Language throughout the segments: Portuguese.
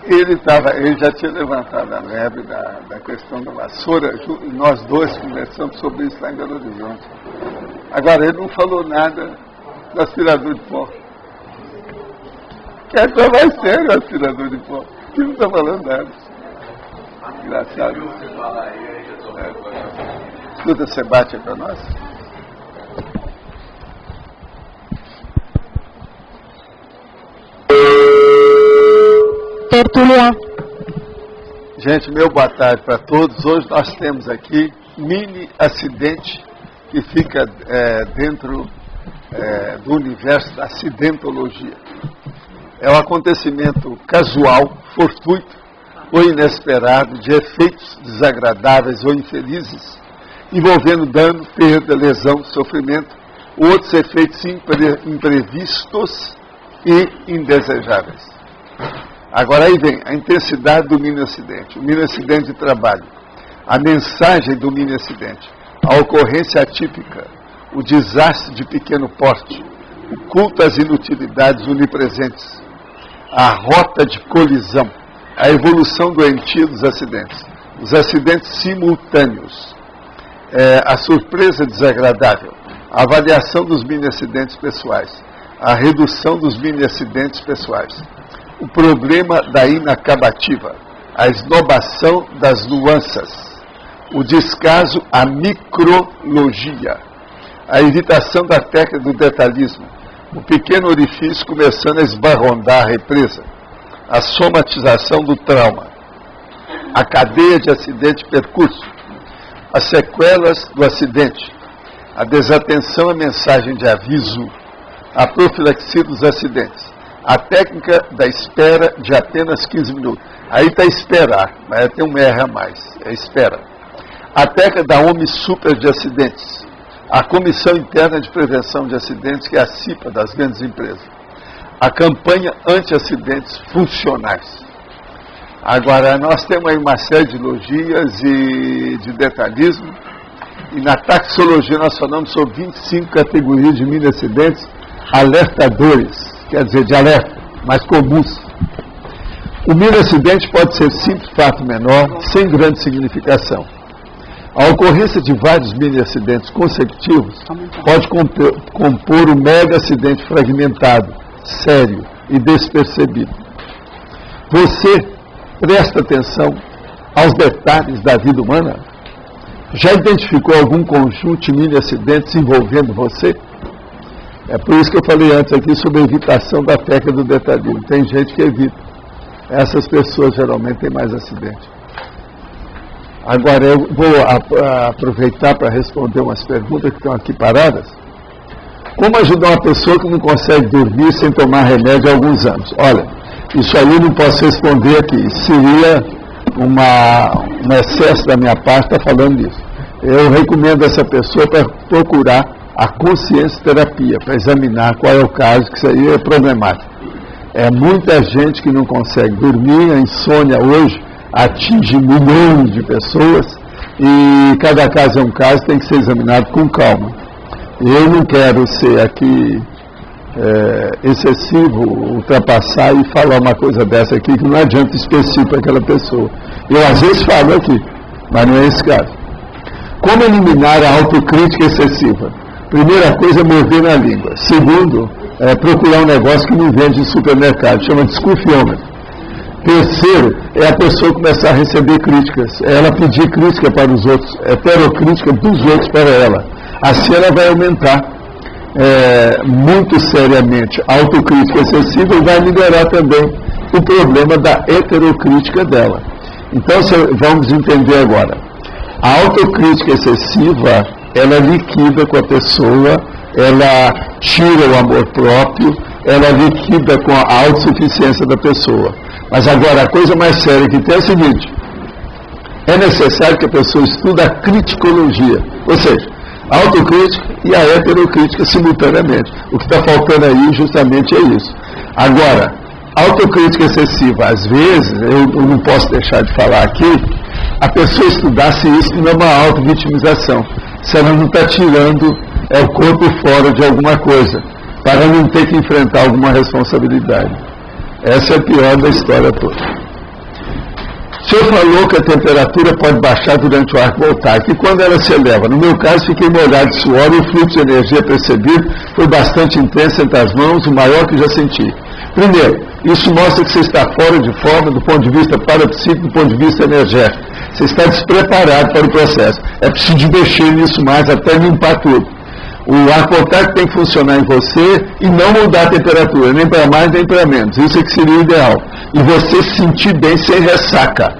Ele já tinha levantado a lebre da questão da vassoura, e nós dois conversamos sobre isso lá em Belo Horizonte. Agora, ele não falou nada do aspirador de pó. Que é só mais sério o aspirador de pó. Ele não está falando nada. Engraçado. Escuta, você bate aí para nós? Tertulia. Gente, meu boa tarde para todos. Hoje nós temos aqui mini acidente que fica dentro do universo da acidentologia. É um acontecimento casual, fortuito ou inesperado, de efeitos desagradáveis ou infelizes, envolvendo dano, perda, lesão, sofrimento, ou outros efeitos imprevistos e indesejáveis. Agora aí vem a intensidade do mini-acidente, o mini-acidente de trabalho, a mensagem do mini-acidente, a ocorrência atípica, o desastre de pequeno porte, o culto às inutilidades onipresentes, a rota de colisão, a evolução doentia dos acidentes, os acidentes simultâneos, a surpresa desagradável, a avaliação dos mini-acidentes pessoais, a redução dos mini-acidentes pessoais, o problema da inacabativa, a esnobação das nuances, o descaso à micrologia, a evitação da técnica do detalhismo, o pequeno orifício começando a esbarrondar a represa, a somatização do trauma, a cadeia de acidente percurso, as sequelas do acidente, a desatenção à mensagem de aviso, a profilaxia dos acidentes, a técnica da espera de apenas 15 minutos. Aí está esperar, mas tem um R a mais, é espera. A técnica da OMI-SUPER de acidentes, a Comissão Interna de Prevenção de Acidentes, que é a CIPA das grandes empresas. A campanha anti-acidentes funcionais. Agora, nós temos aí uma série de logias e de detalhismo, e na taxologia nós falamos sobre 25 categorias de mini-acidentes alertadores, quer dizer, de alerta, mais comuns. O mini-acidente pode ser simples fato menor, sem grande significação. A ocorrência de vários mini-acidentes consecutivos pode compor um mega-acidente fragmentado, sério e despercebido. Você presta atenção aos detalhes da vida humana? Já identificou algum conjunto de mini-acidentes envolvendo você? É por isso que eu falei antes aqui sobre a evitação da técnica do detalhismo. Tem gente que evita. Essas pessoas geralmente têm mais acidente. Agora eu vou aproveitar para responder umas perguntas que estão aqui paradas. Como ajudar uma pessoa que não consegue dormir sem tomar remédio há alguns anos? Olha, isso aí eu não posso responder aqui. Seria um excesso da minha parte estar falando disso. Eu recomendo essa pessoa para procurar a consciência terapia, para examinar qual é o caso, que isso aí é problemático. É muita gente que não consegue dormir, a insônia hoje atinge milhões de pessoas e cada caso é um caso, tem que ser examinado com calma. Eu não quero ser aqui excessivo, ultrapassar e falar uma coisa dessa aqui que não adianta específico para aquela pessoa. Eu às vezes falo aqui, mas não é esse caso. Como eliminar a autocrítica excessiva? Primeira coisa é morder na língua. Segundo, procurar um negócio que não vende em supermercado, chama desconfiômetro. Terceiro, é a pessoa começar a receber críticas, ela pedir crítica para os outros, heterocrítica dos outros para ela. Assim ela vai aumentar muito seriamente a autocrítica excessiva e vai melhorar também o problema da heterocrítica dela. Então, vamos entender agora. A autocrítica excessiva, ela liquida com a pessoa, ela tira o amor próprio, ela liquida com a autossuficiência da pessoa. Mas agora, a coisa mais séria que tem é o seguinte: é necessário que a pessoa estude a criticologia, ou seja, a autocrítica e a heterocrítica simultaneamente. O que está faltando aí justamente é isso. Agora, autocrítica excessiva, às vezes, eu não posso deixar de falar aqui, a pessoa estudar se isso não é uma auto-vitimização, se ela não está tirando o corpo fora de alguma coisa, para não ter que enfrentar alguma responsabilidade. Essa é a pior da história toda. O senhor falou que a temperatura pode baixar durante o arco voltaico, e quando ela se eleva? No meu caso, fiquei molhado de suor e o fluxo de energia percebido foi bastante intenso entre as mãos, o maior que já senti. Primeiro, isso mostra que você está fora de forma do ponto de vista parapsíquico, do ponto de vista energético. Você está despreparado para o processo. É preciso mexer nisso mais, até limpar tudo. O arco voltaico tem que funcionar em você e não mudar a temperatura, nem para mais nem para menos. Isso é que seria o ideal. E você se sentir bem sem ressaca.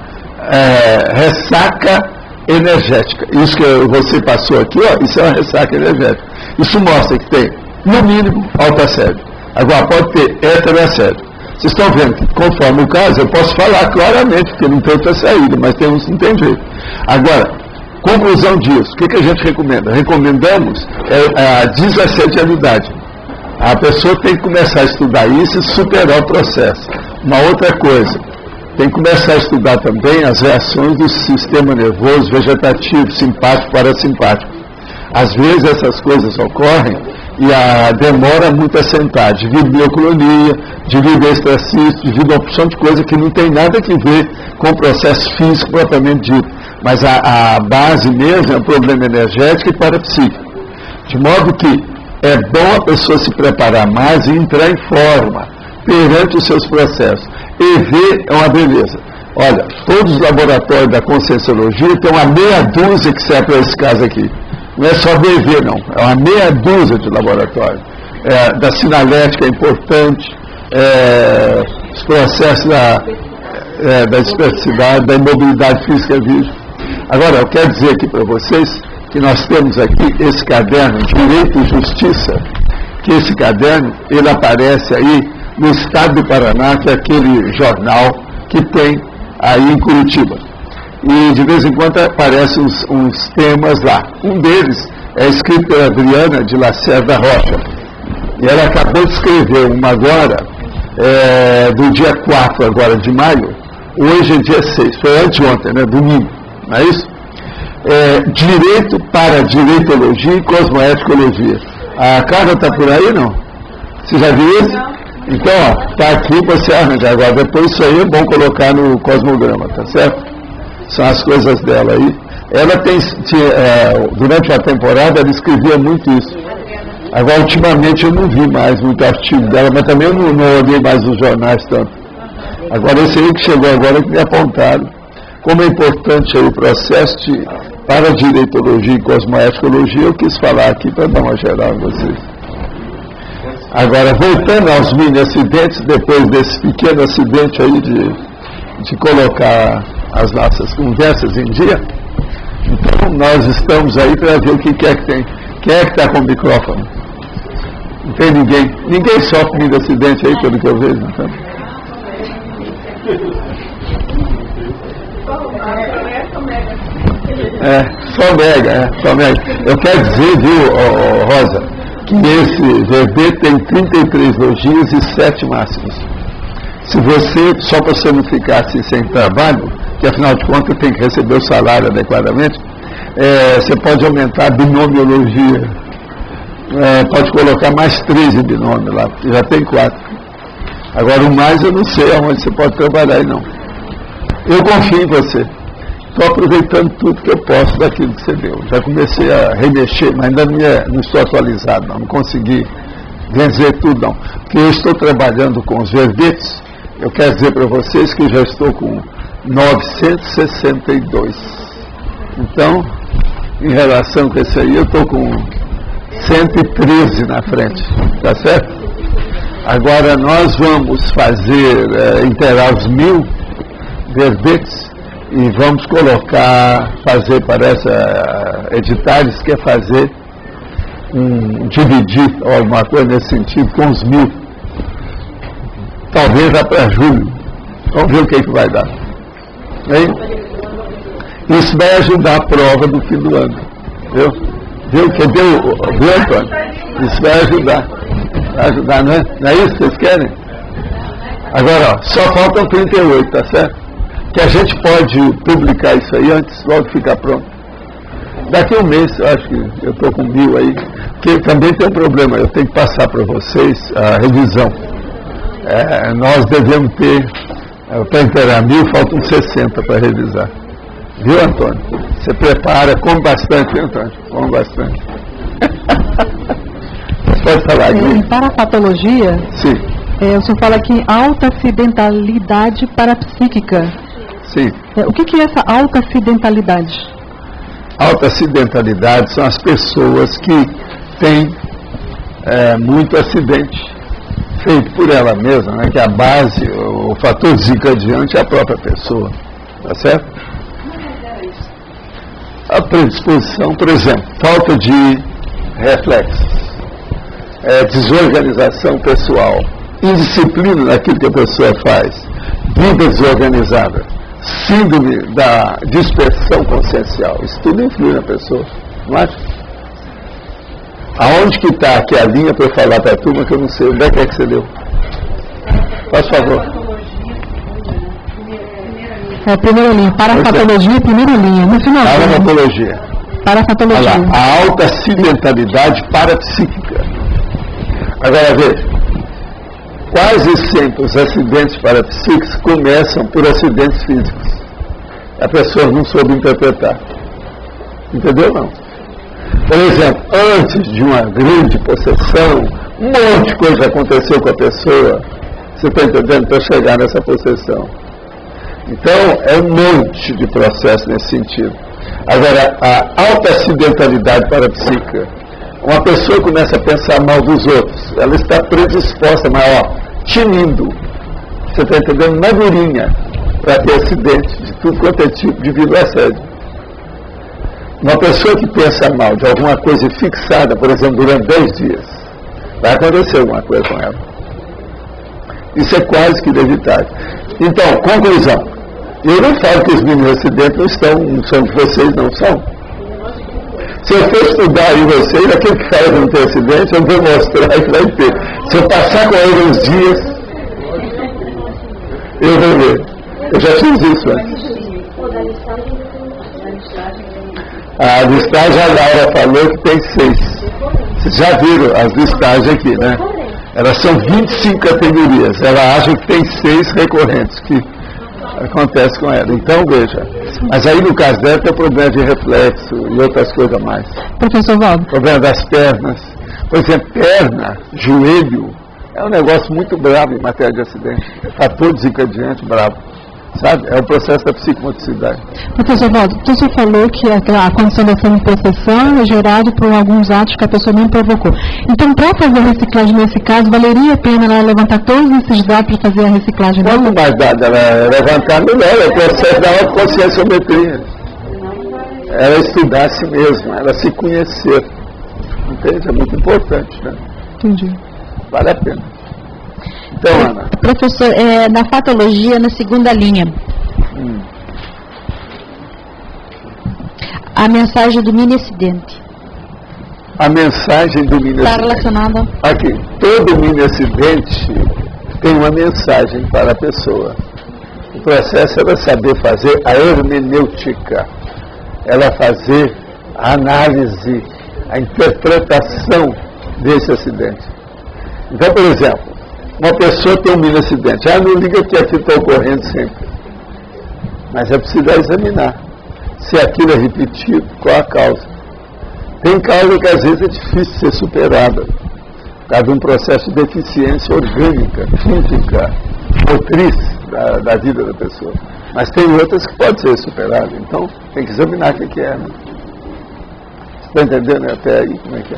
Ressaca energética. Isso que você passou aqui, ó, isso é uma ressaca energética. Isso mostra que tem, no mínimo, autoassédio. Agora, pode ter heteroassédio. Vocês estão vendo que, conforme o caso, eu posso falar claramente, porque não tem outra saída, mas tem uns que não tem jeito. Agora, conclusão disso, o que a gente recomenda? Recomendamos a desasedialidade. A pessoa tem que começar a estudar isso e superar o processo. Uma outra coisa, tem que começar a estudar também as reações do sistema nervoso vegetativo, simpático, parasimpático. Às vezes essas coisas ocorrem e demora muito a sentar, devido a bioclonia, devido a extracisto, devido a uma opção de coisa que não tem nada a ver com o processo físico propriamente dito. Mas a base mesmo é o problema energético e parapsíquico. De modo que é bom a pessoa se preparar mais e entrar em forma perante os seus processos. EV é uma beleza. Olha, todos os laboratórios da Conscienciologia tem uma meia dúzia que serve para esse caso aqui. Não é só BV, não. É uma meia dúzia de laboratórios. Da sinalética é importante, os processos da dispersidade, da imobilidade física virgem. Agora, eu quero dizer aqui para vocês que nós temos aqui esse caderno, Direito e Justiça, que esse caderno, ele aparece aí no Estado do Paraná, que é aquele jornal que tem aí em Curitiba. E de vez em quando aparecem uns temas lá. Um deles é escrito pela Adriana de Lacerda Rocha. E ela acabou de escrever uma agora, do dia 4 agora de maio, hoje é dia 6, foi anteontem, né, domingo, não é isso? Direito para Direitologia e Cosmoeticologia. A Carla está por aí, não? Você já viu isso? Então, ó, está aqui para você arranjar. Agora, depois isso aí é bom colocar no cosmograma, tá certo? São as coisas dela aí. Ela durante uma temporada, ela escrevia muito isso. Agora, ultimamente, eu não vi mais muito artigo dela, mas também eu não olhei mais os jornais tanto. Agora, esse aí que chegou agora, que me apontaram. Como é importante aí o processo de Paradireitologia e Cosmoeticologia, eu quis falar aqui para dar uma geral a vocês. Agora, voltando aos mini-acidentes, depois desse pequeno acidente aí de colocar as nossas conversas em dia, então nós estamos aí para ver o que é que tem. Quem é que está com o microfone? Não tem ninguém. Ninguém sofre mini-acidente aí, pelo que eu vejo, então. Só mega. Eu quero dizer, viu, Rosa, que esse VB tem 33 logias e 7 máximos. Se você, só para você não ficar assim sem trabalho, que afinal de contas tem que receber o salário adequadamente, você pode aumentar a binomiologia, pode colocar mais 3 em binômio lá, porque já tem 4. Agora o mais eu não sei aonde você pode trabalhar aí não. Eu confio em você. Estou aproveitando tudo que eu posso daquilo que você deu. Já comecei a remexer, mas ainda não estou atualizado, não consegui dizer tudo não. Porque eu estou trabalhando com os verbetes, eu quero dizer para vocês que já estou com 962. Então, em relação com esse aí, eu estou com 113 na frente, tá certo? Agora nós vamos fazer, inteirar os 1000 verbetes, e vamos fazer, parece, editais, quer fazer dividir alguma coisa nesse sentido com os 1000. Talvez lá para julho. Vamos ver o que vai dar. Hein? Isso vai ajudar a prova do fim do ano. Viu? Viu, Antônio? Isso vai ajudar. Vai ajudar, não é? Não é isso que vocês querem? Agora, ó, só faltam 38, tá certo? Que a gente pode publicar isso aí antes, logo ficar pronto. Daqui a um mês, eu acho que eu estou com 1000 aí, que também tem um problema, eu tenho que passar para vocês a revisão. nós devemos ter, para inteirar 1000, faltam 60 para revisar. Viu, Antônio? Você prepara, come bastante, viu, Antônio? Come bastante. Você pode falar aqui? Para a patologia, sim. O senhor fala aqui alta acidentalidade parapsíquica. Sim. O que é essa alta acidentalidade? Alta acidentalidade são as pessoas que têm muito acidente feito por ela mesma, né? Que a base, o fator desencadeante é a própria pessoa. Tá certo? A predisposição, por exemplo, falta de reflexos, desorganização pessoal, indisciplina naquilo que a pessoa faz, vida desorganizada, síndrome da dispersão consciencial, isso tudo influi na pessoa, não acha? Aonde que está aqui a linha para eu falar para a turma que eu não sei, onde é que você leu? Faz favor. Primeira linha, parapatologia, primeira linha, no final. Parapatologia. Parapatologia. Olha lá, a alta acidentalidade parapsíquica. Agora veja, quase sempre os acidentes parapsíquicos começam por acidentes físicos. A pessoa não soube interpretar. Entendeu, não? Por exemplo, antes de uma grande possessão, um monte de coisa aconteceu com a pessoa, você está entendendo, para chegar nessa possessão. Então, é um monte de processo nesse sentido. Agora, a alta acidentalidade parapsíquica, uma pessoa começa a pensar mal dos outros, ela está predisposta, mas tinindo, você está entendendo, madurinha, para ter acidente de tudo quanto é tipo de vida assédio. Uma pessoa que pensa mal de alguma coisa fixada, por exemplo, durante 10 dias, vai acontecer alguma coisa com ela. Isso é quase que inevitável. Então, conclusão. Eu não falo que os meninos acidentes não são de vocês, não são. Se eu for estudar aí vocês, aquele que fala que não tem acidente, eu vou mostrar que vai ter. Se eu passar com ele uns dias, eu vou ver. Eu já fiz isso antes. A listagem, a Laura falou que tem 6. Vocês já viram as listagens aqui, né? Elas são 25 categorias. Ela acha que tem 6 recorrentes que acontece com ela. Então, veja. Mas aí, no caso dela, tem problema de reflexo e outras coisas mais. Professor Valdo. Problema das pernas. Por exemplo, perna, joelho, é um negócio muito bravo em matéria de acidente. É fator desencadeante bravo. Sabe? É o processo da psicomotricidade. Professor Valdo, o senhor falou que a condição da semi-possessão é gerada por alguns atos que a pessoa não provocou. Então, para fazer a reciclagem nesse caso, valeria a pena ela levantar todos esses dados para fazer a reciclagem dela? Quanto mais dados ela levantar, melhor. É o processo da autoconscienciometria. Ela estudar a si mesma, ela se conhecer. Entende? É muito importante, né? Entendi. Vale a pena. Então, Ana. Professor, na patologia, na segunda linha, a mensagem do mini acidente. A mensagem do mini Está acidente. relacionada? Aqui, todo mini acidente tem uma mensagem para a pessoa. O processo é ela saber fazer a hermenêutica, ela fazer a análise, a interpretação desse acidente. Então, por exemplo, uma pessoa tem um mini acidente. Não liga que aquilo está ocorrendo sempre. Mas é preciso examinar se aquilo é repetido, qual a causa. Tem causa que às vezes é difícil de ser superada, por causa de um processo de deficiência orgânica, física, motriz da vida da pessoa. Mas tem outras que podem ser superadas. Então, tem que examinar o que é. Né? Está entendendo até aí como é que é?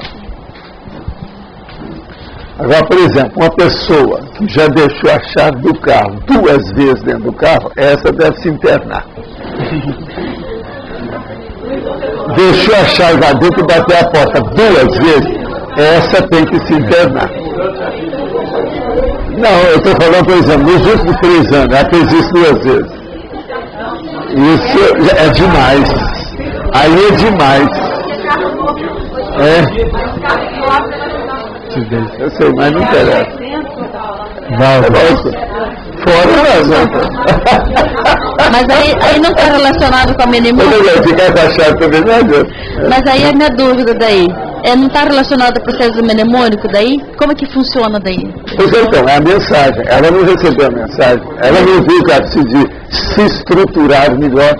Agora, por exemplo, uma pessoa que já deixou a chave do carro 2 vezes dentro do carro, essa deve se internar. Deixou a chave lá dentro e bateu a porta 2 vezes, essa tem que se internar. Não, eu estou falando, por exemplo, nos últimos 3 anos, ela fez isso 2 vezes. Isso é demais. Aí é demais. Eu sei, mas não interessa. Fora Mas aí não está relacionado com a menina. Ficar com a chave também não adianta. Mas aí é minha dúvida daí. Não está relacionado ao processo mnemônico daí? Como é que funciona daí? Pois então, é a mensagem. Ela não recebeu a mensagem. Ela não viu que ela precisa se estruturar melhor,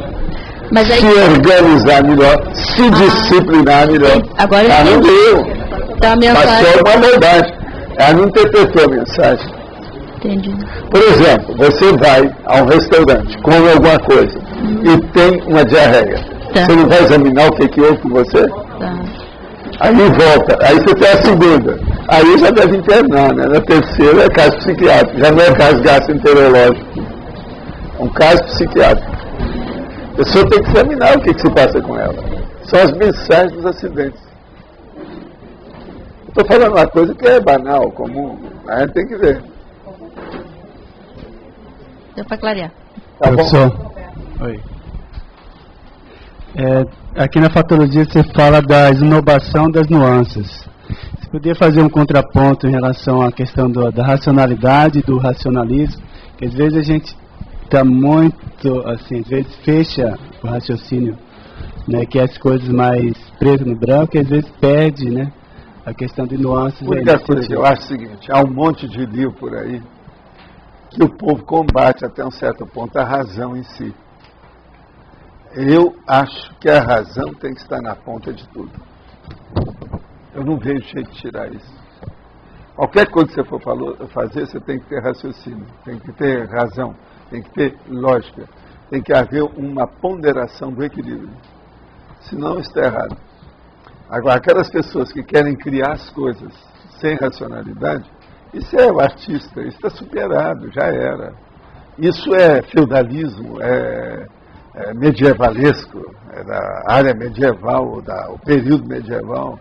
Mas aí, se organizar melhor, se disciplinar melhor. Agora Ela não viu. então a mensagem... Passou uma verdade. Ela não interpretou a mensagem. Entendi. Por exemplo, você vai a um restaurante, come alguma coisa e tem uma diarreia. Tá. Você não vai examinar o que houve com você? Tá. Aí volta, aí você tem a segunda. Aí já deve internar, né? Na terceira é caso psiquiátrico, já não é caso gastroenterológico. É um caso psiquiátrico. A pessoa tem que examinar o que se passa com ela. São as mensagens dos acidentes. Estou falando uma coisa que é banal, comum. A gente tem que ver. Deu para clarear. Tá bom? Professor, oi. Aqui na fatologia você fala da esnobação das nuances. Você poderia fazer um contraponto em relação à questão da racionalidade e do racionalismo, que às vezes a gente está muito, assim, às vezes fecha o raciocínio, né, que é as coisas mais presas no branco, e às vezes perde, né, a questão de nuances. A única coisa que eu acho é o seguinte, há um monte de livro por aí que o povo combate até um certo ponto a razão em si. Eu acho que a razão tem que estar na ponta de tudo. Eu não vejo jeito de tirar isso. Qualquer coisa que você for fazer, você tem que ter raciocínio, tem que ter razão, tem que ter lógica, tem que haver uma ponderação do equilíbrio. Senão está errado. Agora, aquelas pessoas que querem criar as coisas sem racionalidade, isso é o artista, isso está superado, já era. Isso é feudalismo, é medievalesco, é da área medieval, o período medieval.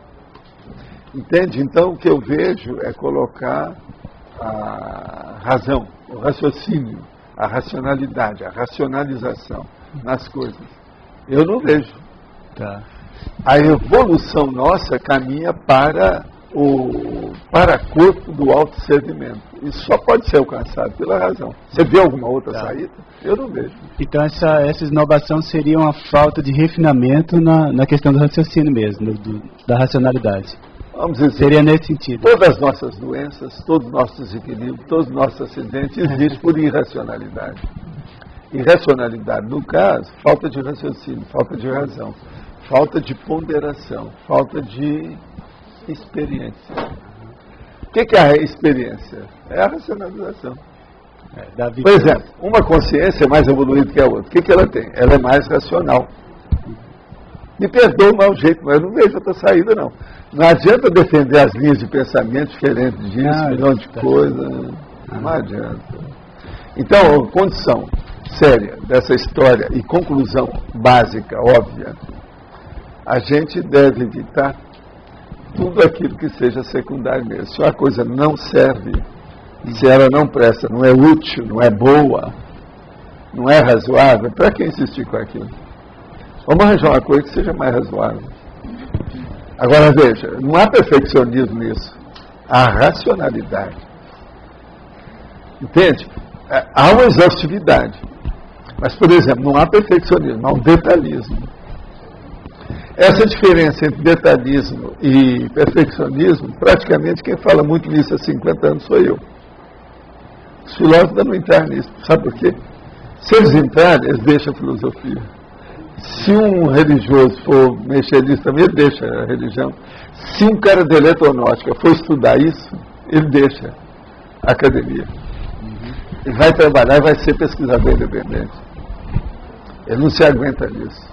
Entende? Então, o que eu vejo é colocar a razão, o raciocínio, a racionalidade, a racionalização nas coisas. Eu não vejo. Tá. A evolução nossa caminha para o paracorpo do autosservimento. Isso só pode ser alcançado pela razão. Você vê alguma outra saída? Eu não vejo. Então essa inovação seria uma falta de refinamento na questão do raciocínio mesmo, da racionalidade. Vamos dizer, seria nesse sentido. Todas as nossas doenças, todos os nossos desequilíbrios, todos os nossos acidentes existem por irracionalidade. Irracionalidade, no caso, falta de raciocínio, falta de razão, falta de ponderação, falta de experiência. O que é a experiência? É a racionalização. Por exemplo, uma consciência é mais evoluída que a outra. O que ela tem? Ela é mais racional. Me perdoa o mau jeito, mas eu não vejo outra saída, não. Não adianta defender as linhas de pensamento diferentes disso, milhão de coisas. Não adianta. Então, a condição séria dessa história e conclusão básica, óbvia, a gente deve evitar tudo aquilo que seja secundário mesmo. Se uma coisa não serve, se ela não presta, não é útil, não é boa, não é razoável, para que insistir com aquilo? Vamos arranjar uma coisa que seja mais razoável. Agora veja, não há perfeccionismo nisso. Há racionalidade. Entende? Há uma exaustividade. Mas, por exemplo, não há perfeccionismo, há um detalhismo. Essa diferença entre detalhismo e perfeccionismo, praticamente quem fala muito nisso há 50 anos sou eu. Os filósofos não entraram nisso. Sabe por quê? Se eles entrarem, eles deixam a filosofia. Se um religioso for mexer nisso também, ele deixa a religião. Se um cara de eletronáutica for estudar isso, ele deixa a academia. Ele vai trabalhar e vai ser pesquisador independente. Ele não se aguenta nisso.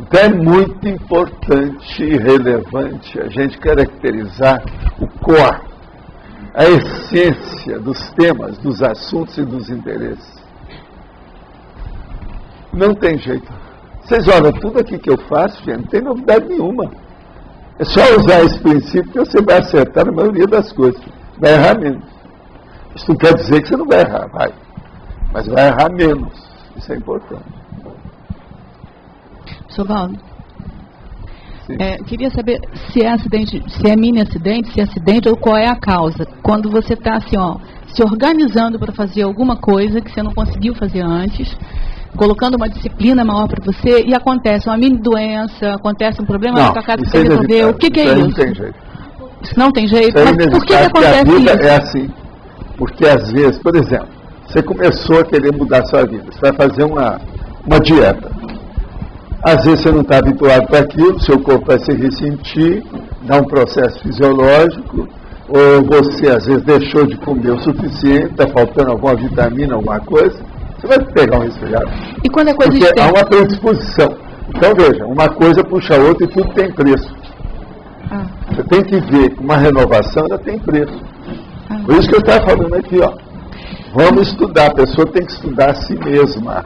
Então é muito importante e relevante a gente caracterizar o core, a essência dos temas, dos assuntos e dos interesses. Não tem jeito. Vocês olham, tudo aqui que eu faço, gente, não tem novidade nenhuma. É só usar esse princípio que você vai acertar na maioria das coisas. Vai errar menos. Isso não quer dizer que você não vai errar, vai. Mas vai errar menos. Isso é importante. Sr. Valdo, queria saber se é acidente, se é mini acidente, se é acidente ou qual é a causa. Quando você está assim, se organizando para fazer alguma coisa que você não conseguiu fazer antes, colocando uma disciplina maior para você e acontece uma mini doença, acontece um problema na sua casa que você resolveu. O que é isso? Não tem jeito. Isso não tem jeito? Isso Mas por que acontece a vida isso? É assim. Porque às vezes, por exemplo, você começou a querer mudar a sua vida. Você vai fazer uma dieta. Às vezes você não está habituado para aquilo, seu corpo vai se ressentir, dá um processo fisiológico, ou você às vezes deixou de comer o suficiente, está faltando alguma vitamina, alguma coisa, você vai pegar um resfriado. E quando é coisa Porque externa? há uma predisposição. Então veja, uma coisa puxa a outra e tudo tem preço. Você tem que ver que uma renovação ela tem preço. Por isso que eu estava falando aqui, ó. Vamos estudar, a pessoa tem que estudar a si mesma.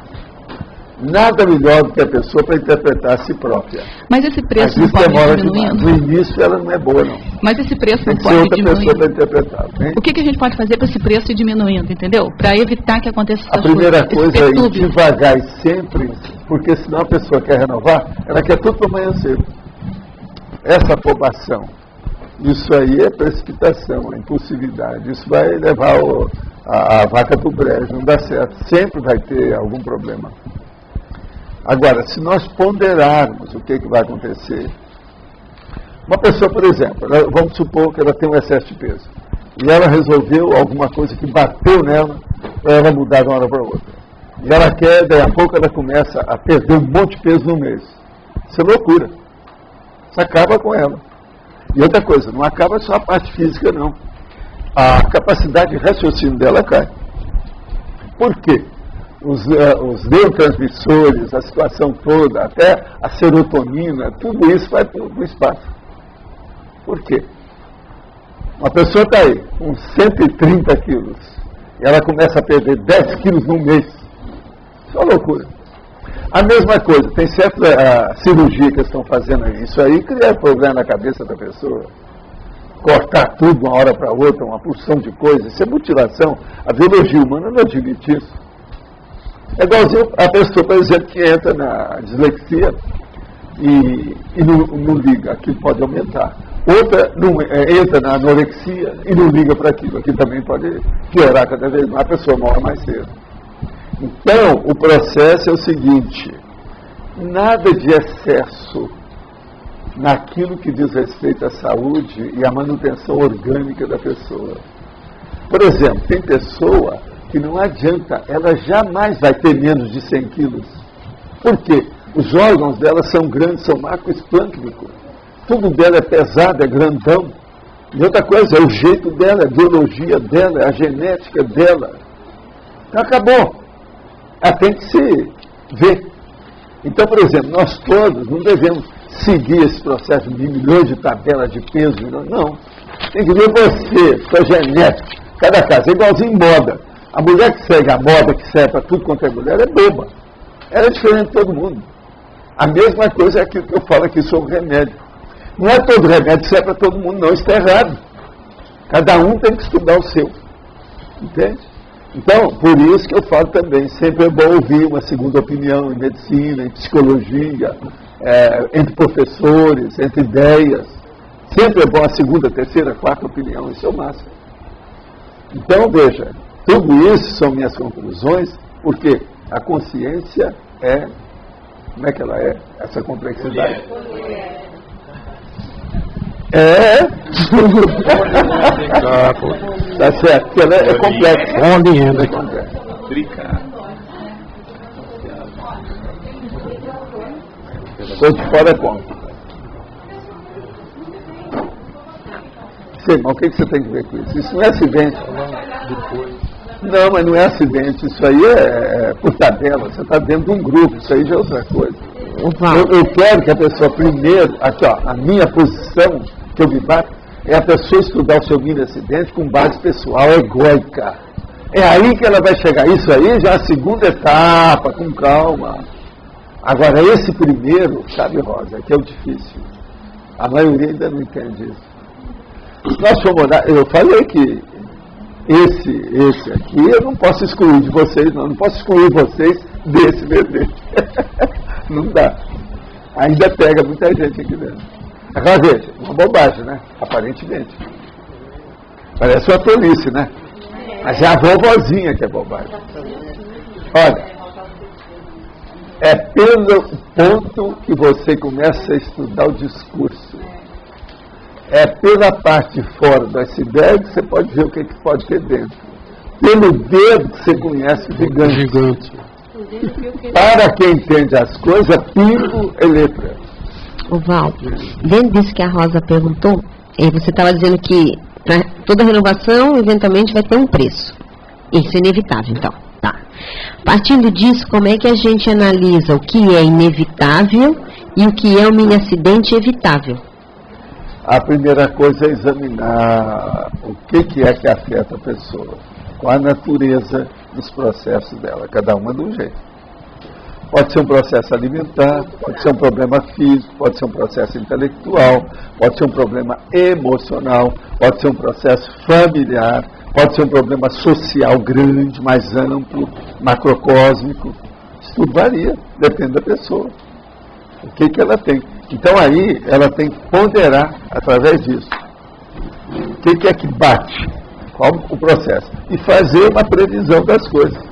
Nada melhor do que a pessoa para interpretar a si própria. Mas esse preço não Mas isso pode demora ir diminuindo? demais. No início ela não é boa, não. Mas esse preço Tem não que ser pode ir outra pessoa para diminuindo? interpretar. Hein? O que a gente pode fazer para esse preço ir diminuindo, entendeu? Para evitar que aconteça A essas primeira coisas, coisa é ir esse perturbe. devagar e sempre, porque senão a pessoa quer renovar, ela quer tudo para amanhã cedo. Essa afobação, isso aí é precipitação, é impulsividade. Isso vai levar a vaca para o brejo, não dá certo. Sempre vai ter algum problema. Agora, se nós ponderarmos o que vai acontecer, uma pessoa, por exemplo, vamos supor que ela tem um excesso de peso, e ela resolveu alguma coisa que bateu nela, para ela mudar de uma hora para outra. E ela quer, daí a pouco ela começa a perder um monte de peso no mês. Isso é loucura. Isso acaba com ela. E outra coisa, não acaba só a parte física, não. A capacidade de raciocínio dela cai. Por quê? Os neurotransmissores, a situação toda, até a serotonina, tudo isso vai para o espaço. Por quê? Uma pessoa está aí, com 130 quilos, e ela começa a perder 10 quilos num mês. Isso é uma loucura. A mesma coisa, tem certa cirurgia que eles estão fazendo aí. Isso aí cria problema na cabeça da pessoa. Cortar tudo de uma hora para outra, uma porção de coisas. Isso é mutilação. A biologia humana não admite isso. É igualzinho a pessoa, por exemplo, que entra na dislexia e não liga. Aquilo pode aumentar. Outra entra na anorexia e não liga para aquilo. Aquilo também pode piorar cada vez mais. A pessoa morre mais cedo. Então, o processo é o seguinte: nada de excesso naquilo que diz respeito à saúde e à manutenção orgânica da pessoa. Por exemplo, tem pessoa que não adianta, ela jamais vai ter menos de 100 quilos. Por quê? Os órgãos dela são grandes, são macroesplâncnicos. Tudo dela é pesado, é grandão. E outra coisa, é o jeito dela, é a biologia dela, é a genética dela. Então acabou. Ela tem que se ver. Então, por exemplo, nós todos não devemos seguir esse processo de milhões de tabelas de peso. Não. Tem que ver você, sua genética. Cada caso é igualzinho em moda. A mulher que segue a moda, que serve para tudo quanto é mulher, é boba. Ela é diferente de todo mundo. A mesma coisa é aquilo que eu falo aqui sobre remédio. Não é todo remédio que serve para todo mundo, não. Isso está errado. Cada um tem que estudar o seu. Entende? Então, por isso que eu falo também, sempre é bom ouvir uma segunda opinião em medicina, em psicologia, entre professores, entre ideias. Sempre é bom a segunda, terceira, quarta opinião, isso é o máximo. Então, veja, tudo isso são minhas conclusões, porque a consciência é, como é que ela é, essa complexidade? Tá certo, porque ela é complexa. Orienta. É complexa. Estou de fora é como? Sim, mas o que você tem que ver com isso? Isso não é acidente. Não, mas não é acidente. Isso aí é por tabela. Você está dentro de um grupo. Isso aí já é outra coisa. Eu quero que a pessoa primeiro, aqui ó, a minha posição que eu me bato, é a pessoa estudar o seu mini acidente com base pessoal, egóica. É aí que ela vai chegar. Isso aí já é a segunda etapa, com calma. Agora, esse primeiro, sabe, Rosa, que é o difícil. A maioria ainda não entende isso. Se nós formos olhar, eu falei que esse aqui eu não posso excluir de vocês, não posso excluir vocês desse bebê. Não dá. Ainda pega muita gente aqui dentro. Agora veja, uma bobagem, né? Aparentemente. Parece uma tolice, né? Mas é a vovozinha que é bobagem. Olha, É pelo ponto que você começa a estudar o discurso. É pela parte fora do iceberg que você pode ver o que pode ter dentro. Pelo dedo que você conhece o gigante. Para quem entende as coisas, pingo é letra. O Val, dentro disso que a Rosa perguntou, você estava dizendo que para toda renovação, eventualmente, vai ter um preço. Isso é inevitável, então. Tá. Partindo disso, como é que a gente analisa o que é inevitável e o que é um mini acidente evitável? A primeira coisa é examinar o que é que afeta a pessoa, qual a natureza dos processos dela, cada uma de um jeito. Pode ser um processo alimentar, pode ser um problema físico, pode ser um processo intelectual, pode ser um problema emocional, pode ser um processo familiar, pode ser um problema social grande, mais amplo, macrocósmico. Isso tudo varia, depende da pessoa. O que ela tem. Então aí ela tem que ponderar através disso. O que é que bate? Qual o processo? E fazer uma previsão das coisas.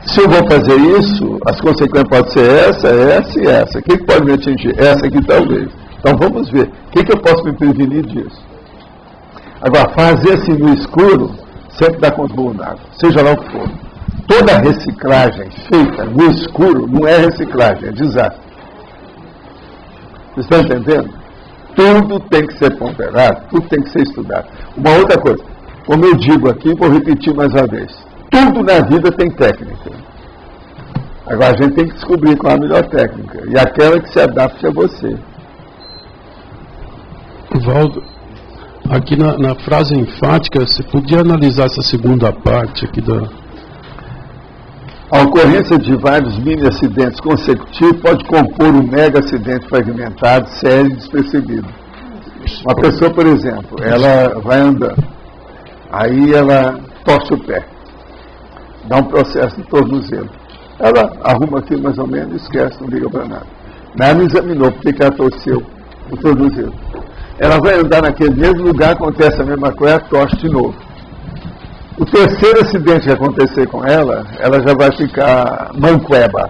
Se eu vou fazer isso, as consequências podem ser essa e essa. O que pode me atingir? Essa aqui talvez. Então vamos ver. O que eu posso me prevenir disso? Agora, fazer assim no escuro sempre dá conta do nada, seja lá o que for. Toda reciclagem feita no escuro não é reciclagem, é desastre. Vocês estão entendendo? Tudo tem que ser ponderado, tudo tem que ser estudado. Uma outra coisa, como eu digo aqui, vou repetir mais uma vez. Tudo na vida tem técnica. Agora a gente tem que descobrir qual é a melhor técnica. E aquela que se adapte a você. Valdo, aqui na frase enfática, você podia analisar essa segunda parte aqui da... A ocorrência de vários mini-acidentes consecutivos pode compor um mega-acidente fragmentado, sério e despercebido. Uma pessoa, por exemplo, ela vai andando, aí ela torce o pé, dá um processo de tornozelo. Ela arruma aquilo mais ou menos e esquece, não liga para nada. Mas ela não examinou porque que ela torceu o tornozelo. Ela vai andar naquele mesmo lugar, acontece a mesma coisa, ela torce de novo. O terceiro acidente que acontecer com ela, ela já vai ficar manqueba,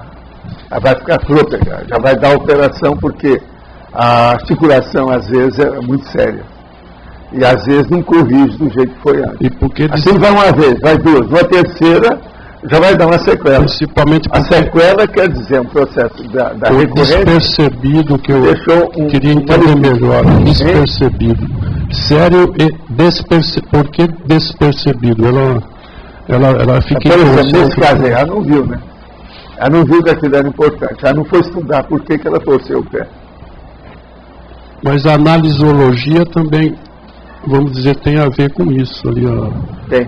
ela vai ficar trôpega, já vai dar operação porque a articulação às vezes é muito séria. E às vezes não corrige do jeito que foi antes. E porque assim vai uma vez, vai duas, uma terceira já vai dar uma sequela. Principalmente a sequela quer dizer um processo da recorrência. Despercebido, que eu queria entender melhor. Despercebido. Sério e despercebido. Por que despercebido? Ela fica... Por exemplo, nesse caso aí, ela não viu, né? Ela não viu que aquilo era importante. Ela não foi estudar por que ela torceu o pé. Mas a analisologia também, vamos dizer, tem a ver com isso ali, ó. Tem.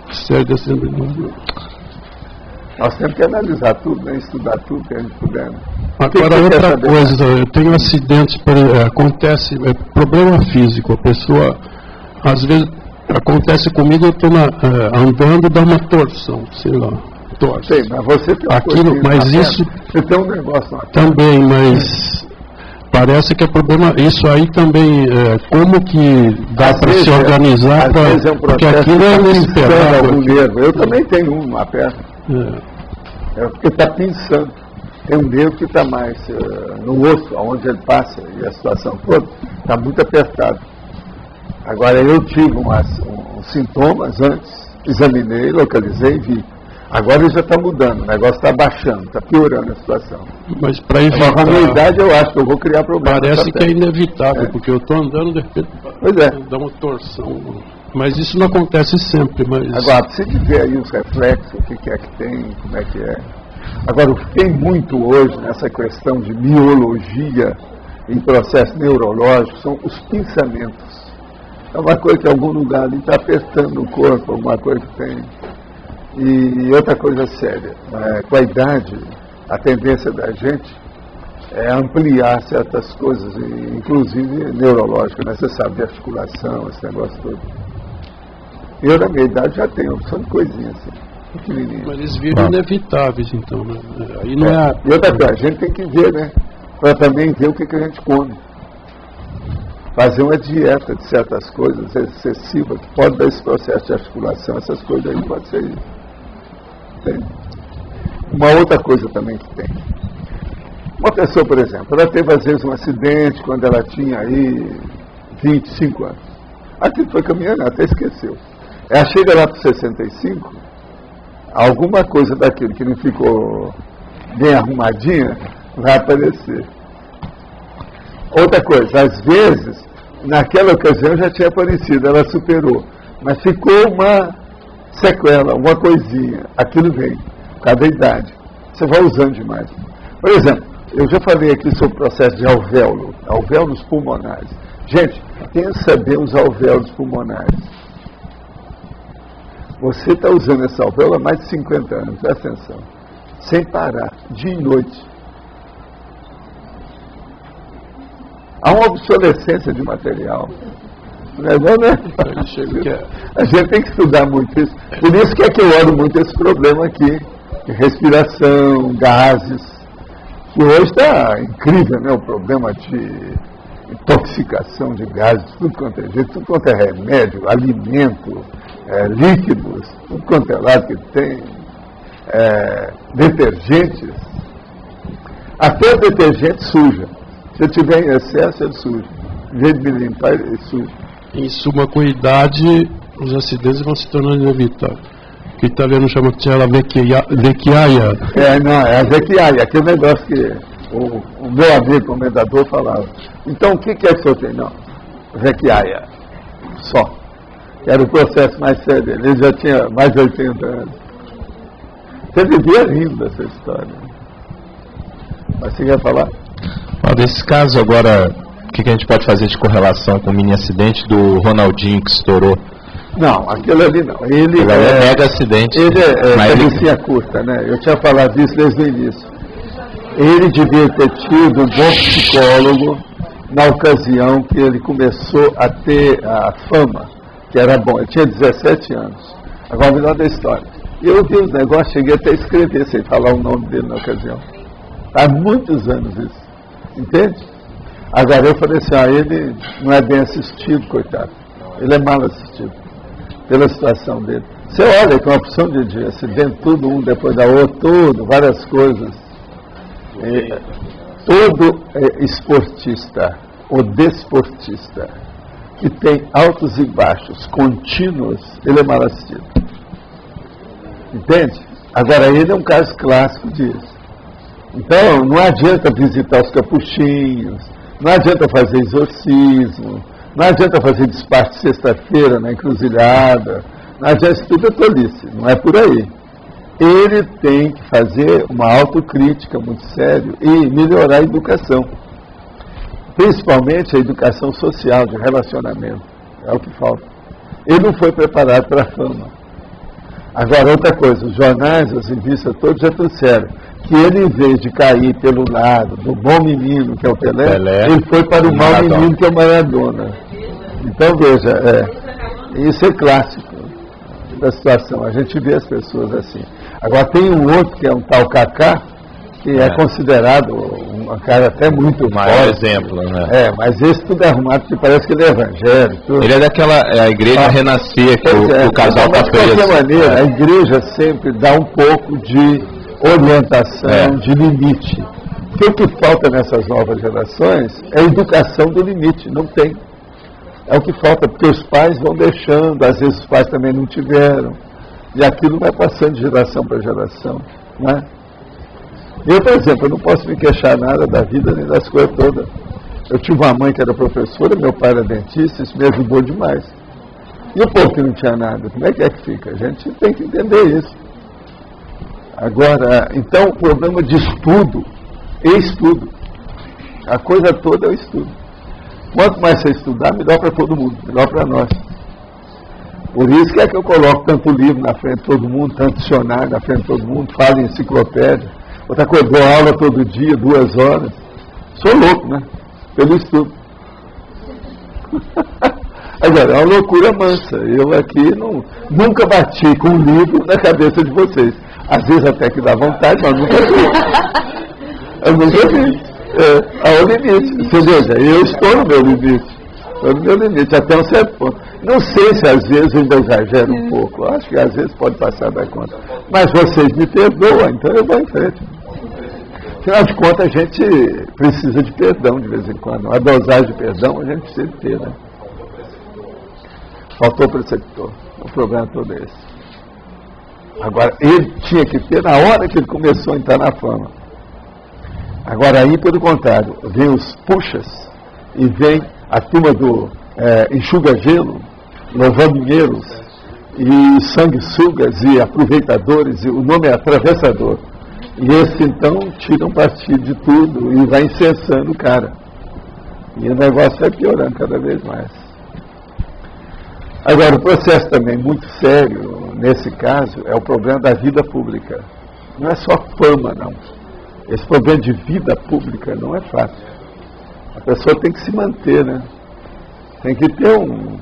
Sério despercebido. Nós temos que analisar tudo, né? Estudar tudo que a gente puder. Né? Agora, outra coisa, eu tenho acidentes, acontece, problema físico, a pessoa, às vezes, acontece comigo, eu estou andando, dá uma torção, sei lá, torce. Sei, mas você tem uma aquilo, mas isso... Você tem um negócio lá. Também, mas... Parece que é problema, isso aí também, como que dá para se organizar, porque aquilo é inesperado. Eu também tenho uma perna. É porque está pensando. Tem um nervo que está mais no osso, onde ele passa, e a situação toda está muito apertada. Agora, eu tive uns sintomas antes, examinei, localizei e vi. Agora ele já está mudando, o negócio está baixando, está piorando a situação. Mas para evitar... Com a minha idade eu acho que eu vou criar problema. Parece que é inevitável, porque eu estou andando, de repente, dá uma torção. Mas isso não acontece sempre. Mas... Agora, precisa ver aí os reflexos, o que é que tem, como é que é. Agora, o que tem muito hoje nessa questão de miologia em processo neurológico são os pensamentos. É uma coisa que em algum lugar ali está apertando o corpo, alguma coisa que tem. E outra coisa séria, com a idade, a tendência da gente é ampliar certas coisas, inclusive neurológicas, né? Você sabe, de articulação, esse negócio todo. Eu, na minha idade, já tenho opção de coisinhas assim, pequenininhas. Mas eles viram inevitáveis, então, né? Aí não é... E outra coisa, a gente tem que ver, né? Para também ver o que a gente come. Fazer uma dieta de certas coisas excessivas, que pode dar esse processo de articulação, essas coisas aí pode ser isso. uma outra coisa também que tem. Uma pessoa, por exemplo, ela teve às vezes um acidente quando ela tinha aí 25 anos. Aquilo foi caminhando, até esqueceu. Ela chega lá para 65, alguma coisa daquilo que não ficou bem arrumadinha vai aparecer. Outra coisa, às vezes, naquela ocasião já tinha aparecido, ela superou, mas ficou uma sequela, uma coisinha, aquilo vem, cada idade. Você vai usando demais. Por exemplo, eu já falei aqui sobre o processo de alvéolos pulmonares. Gente, pensa bem os alvéolos pulmonares. Você está usando essa alvéolo há mais de 50 anos, presta atenção, sem parar, dia e noite. Há uma obsolescência de material. Não é bom, né? A gente tem que estudar muito isso. Por isso que é que eu olho muito esse problema aqui, de respiração, gases. E hoje está incrível, né? O problema de intoxicação de gases, tudo quanto é jeito, tudo quanto é remédio, alimento, líquidos, tudo quanto é lado que tem, detergentes. Até o detergente suja. Se eu tiver em excesso, ele suja. Em vez de me limpar, ele suja. Em suma, com a idade, os acidentes vão se tornando inevitáveis. Que o italiano chama de vecchiaia. Não, é a vecchiaia, aquele negócio que o meu amigo comendador falava. Então, o que é que eu tenho? Não, vecchiaia, só. Era o processo mais sério dele, ele já tinha mais de 80 anos. Você vivia rindo dessa história. Mas você ia falar? Nesse caso agora, o que a gente pode fazer de correlação com o mini acidente do Ronaldinho que estourou? Não, aquilo ali não. Ele é mega acidente. Ele é cabecinha curta, né? Eu tinha falado disso desde o início. Ele devia ter tido um bom psicólogo na ocasião que ele começou a ter a fama, que era bom. Ele tinha 17 anos. Agora, o melhor da história. Eu vi os negócios, cheguei até a escrever sem falar o nome dele na ocasião. Há muitos anos isso. Entende? Agora eu falei assim, ele não é bem assistido, coitado. Ele é mal assistido pela situação dele. Você olha com uma opção de acidente, tudo um depois da outra, várias coisas. Todo esportista ou desportista que tem altos e baixos contínuos, ele é mal assistido. Entende? Agora ele é um caso clássico disso. Então, não adianta visitar os capuchinhos, não adianta fazer exorcismo, não adianta fazer despacho sexta-feira na encruzilhada, não adianta, isso tudo é tolice, não é por aí. Ele tem que fazer uma autocrítica muito séria e melhorar a educação. Principalmente a educação social, de relacionamento, é o que falta. Ele não foi preparado para a fama. Agora, outra coisa, os jornais, as revistas todos já trouxeram que ele, em vez de cair pelo lado do bom menino, que é o Pelé, ele foi para o mau menino, que é o Maradona. Então, veja, isso é clássico da situação. A gente vê as pessoas assim. Agora, tem um outro, que é um tal Kaká, que é considerado um cara até muito maior exemplo, né? Mas esse tudo é arrumado, porque parece que ele é evangélico. Ele é daquela a igreja renascer, que o casal está preso. De qualquer maneira, a igreja sempre dá um pouco de orientação, de limite. Porque o que falta nessas novas gerações é a educação do limite, não tem. É o que falta, porque os pais vão deixando, às vezes os pais também não tiveram, e aquilo vai passando de geração para geração, né? Eu, por exemplo, eu não posso me queixar nada da vida nem das coisas todas. Eu tive uma mãe que era professora, meu pai era dentista, isso me ajudou demais. E o povo que não tinha nada, como é que fica? A gente tem que entender isso. Agora, então, o problema de estudo é estudo. A coisa toda é o estudo. Quanto mais você estudar, melhor para todo mundo, melhor para nós. Por isso que eu coloco tanto livro na frente de todo mundo, tanto dicionário na frente de todo mundo, falo em enciclopédia. Outra coisa, dou aula todo dia, 2 horas. Sou louco, né? Pelo estudo. Agora, é uma loucura mansa. Eu aqui nunca bati com um livro na cabeça de vocês. Às vezes até que dá vontade, mas nunca vi. Eu nunca vi. Ao limite. Você veja, eu estou no meu limite. Estou no meu limite, até um certo ponto. Não sei se às vezes eu ainda exagero um pouco. Eu acho que às vezes pode passar da conta. Mas vocês me perdoam, então eu vou em frente. Afinal de contas, a gente precisa de perdão de vez em quando. A dosagem de perdão a gente precisa ter, né? Faltou preceptor. O problema todo é esse. Agora, ele tinha que ter na hora que ele começou a entrar na fama. Agora aí, pelo contrário, vem os puxas e vem a turma do enxuga-gelo, louvandinheiros e sanguessugas e aproveitadores, e o nome é atravessador. E esse então tiram partido de tudo e vai incensando o cara. E o negócio vai piorando cada vez mais. Agora, o processo também muito sério, nesse caso, é o problema da vida pública. Não é só fama, não. Esse problema de vida pública não é fácil. A pessoa tem que se manter, né? Tem que ter um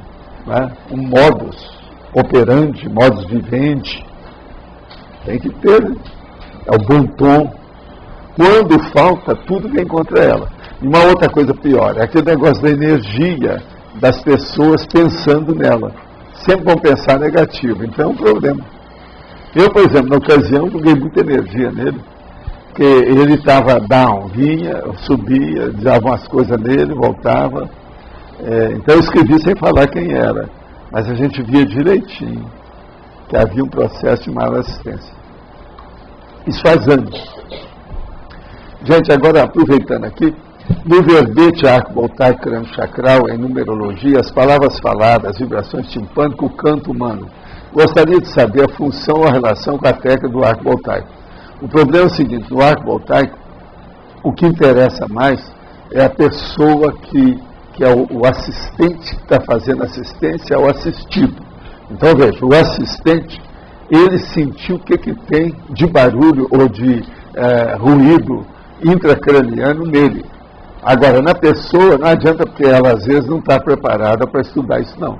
modus operandi, modus vivendi. Tem que ter o bom tom. Quando falta, tudo vem contra ela. E uma outra coisa pior, é aquele negócio da energia das pessoas pensando nela. Sempre vão pensar negativo. Então é um problema. Eu, por exemplo, na ocasião, joguei muita energia nele. Porque ele estava down, vinha, subia, dizia umas coisas nele, voltava. Então eu escrevi sem falar quem era. Mas a gente via direitinho que havia um processo de mala assistência. Isso faz anos. Gente, agora aproveitando aqui, no verbete arco voltaico crânio chacral, em numerologia, as palavras faladas, as vibrações timpânicas, o canto humano. Gostaria de saber a função ou a relação com a técnica do arco voltaico. O problema é o seguinte, no arco voltaico, o que interessa mais é a pessoa que é o assistente que está fazendo assistência ao assistido. Então, veja, o assistente, ele sentiu o que tem de barulho ou de ruído intracraniano nele. Agora, na pessoa, não adianta porque ela às vezes não está preparada para estudar isso, não.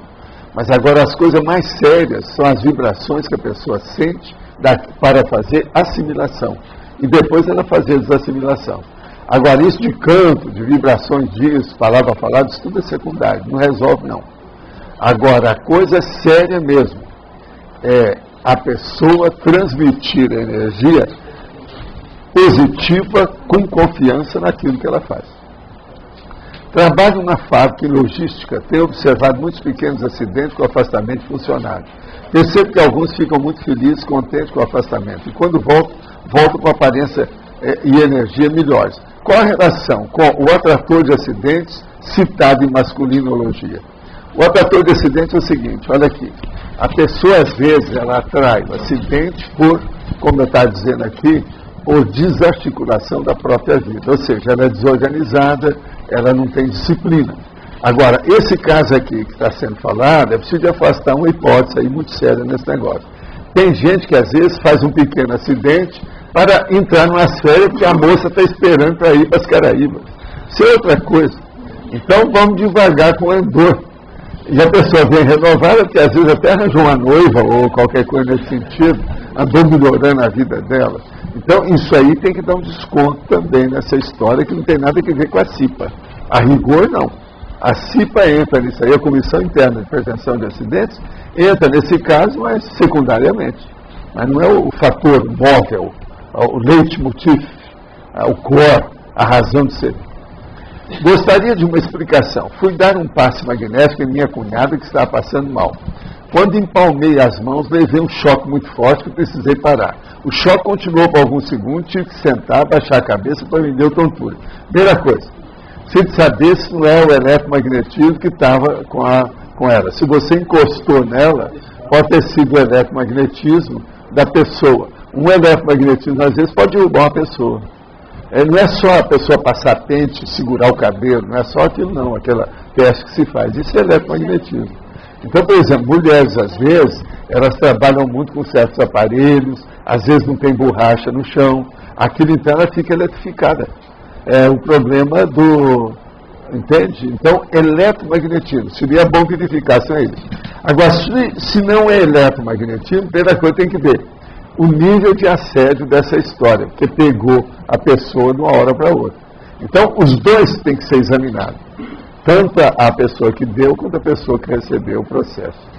Mas agora as coisas mais sérias são as vibrações que a pessoa sente para fazer assimilação. E depois ela fazer desassimilação. Agora, isso de canto, de vibrações disso, palavra falada, isso tudo é secundário, não resolve não. Agora, a coisa séria mesmo é a pessoa transmitir a energia positiva com confiança naquilo que ela faz. Trabalho na fábrica em logística, tenho observado muitos pequenos acidentes com afastamento de funcionários. Percebo que alguns ficam muito felizes, contentes com o afastamento. E quando voltam com aparência e energia melhores. Qual a relação com o atrator de acidentes citado em masculinologia? O atrator de acidentes é o seguinte, olha aqui. A pessoa, às vezes, ela atrai o acidente por, como eu estava dizendo aqui, por desarticulação da própria vida. Ou seja, ela é desorganizada, ela não tem disciplina. Agora, esse caso aqui que está sendo falado, é preciso de afastar uma hipótese aí muito séria nesse negócio. Tem gente que, às vezes, faz um pequeno acidente para entrar numa férias porque a moça está esperando para ir para as Caraíbas. Isso é outra coisa. Então, vamos devagar com o andor. E a pessoa vem renovada, porque às vezes até arranjou uma noiva ou qualquer coisa nesse sentido, andou melhorando a vida dela. Então, isso aí tem que dar um desconto também nessa história, que não tem nada a ver com a CIPA. A rigor, não. A CIPA entra nisso aí, a Comissão Interna de Prevenção de Acidentes, entra nesse caso, mas secundariamente. Mas não é o fator móvel, o leitmotiv, o core, a razão de ser. Gostaria de uma explicação. Fui dar um passe magnético em minha cunhada que estava passando mal. Quando empalmei as mãos, levei um choque muito forte que precisei parar. O choque continuou por alguns segundos, tive que sentar, baixar a cabeça para me deu tontura. Primeira coisa, preciso saber se não é o eletromagnetismo que estava com ela. Se você encostou nela, pode ter sido o eletromagnetismo da pessoa. Um eletromagnetismo, às vezes, pode derrubar uma pessoa. Não é só a pessoa passar pente, segurar o cabelo, não é só aquilo não, aquela teste que se faz. Isso é eletromagnetismo. Então, por exemplo, mulheres, às vezes, elas trabalham muito com certos aparelhos, às vezes não tem borracha no chão, aquilo então ela fica eletrificada. É o problema do... Entende? Então, eletromagnetismo. Seria bom que identificassem eles. Agora, se não é eletromagnetismo, primeira coisa tem que ver o nível de assédio dessa história, porque pegou a pessoa de uma hora para outra. Então, os dois têm que ser examinados. tanto a pessoa que deu quanto a pessoa que recebeu o processo.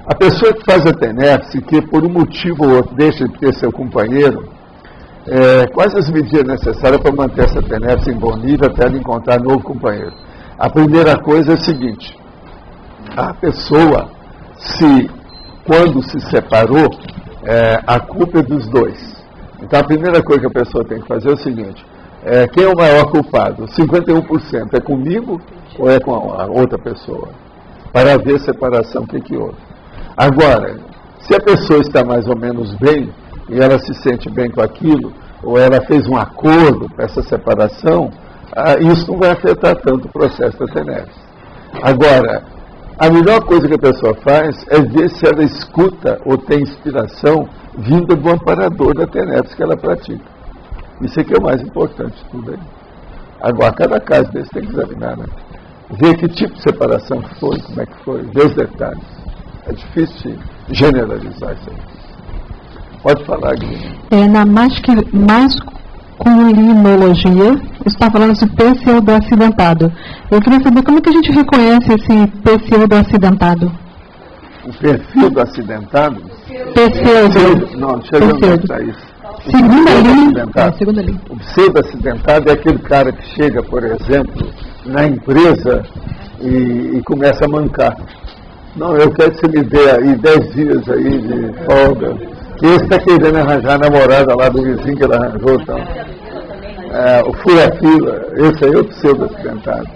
A pessoa que faz a TENEPS, que por um motivo ou outro deixa de ter seu companheiro, quais as medidas necessárias para manter essa TENEPS em bom nível até ela encontrar novo companheiro? A primeira coisa é a seguinte: a pessoa, quando se separou, a culpa é dos dois. Então a primeira coisa que a pessoa tem que fazer é o seguinte: quem é o maior culpado? 51% é comigo ou é com a outra pessoa? Para haver separação, o que houve? Agora, se a pessoa está mais ou menos bem, e ela se sente bem com aquilo, ou ela fez um acordo para essa separação, isso não vai afetar tanto o processo da TENEPS. Agora, a melhor coisa que a pessoa faz é ver se ela escuta ou tem inspiração vinda do amparador da TENEPS que ela pratica. Isso aqui é o mais importante de tudo aí. Agora, cada caso desse tem que examinar, né? Ver que tipo de separação foi, como é que foi, ver os detalhes. É difícil generalizar isso aí. Pode falar, Guilherme. Na masculinologia, você está falando de pseudo-acidentado. Eu queria saber como é que a gente reconhece esse pseudo-acidentado. O perfil do acidentado? Pseudo. Não, deixa eu ver onde isso. Segunda linha. O pseudo-acidentado é aquele cara que chega, por exemplo, na empresa e começa a mancar. Não, eu quero que você me dê aí 10 dias aí de folga. Esse está querendo arranjar a namorada lá do vizinho que ele arranjou. Então. O fura-fila, esse aí é o pseudo-acidentado.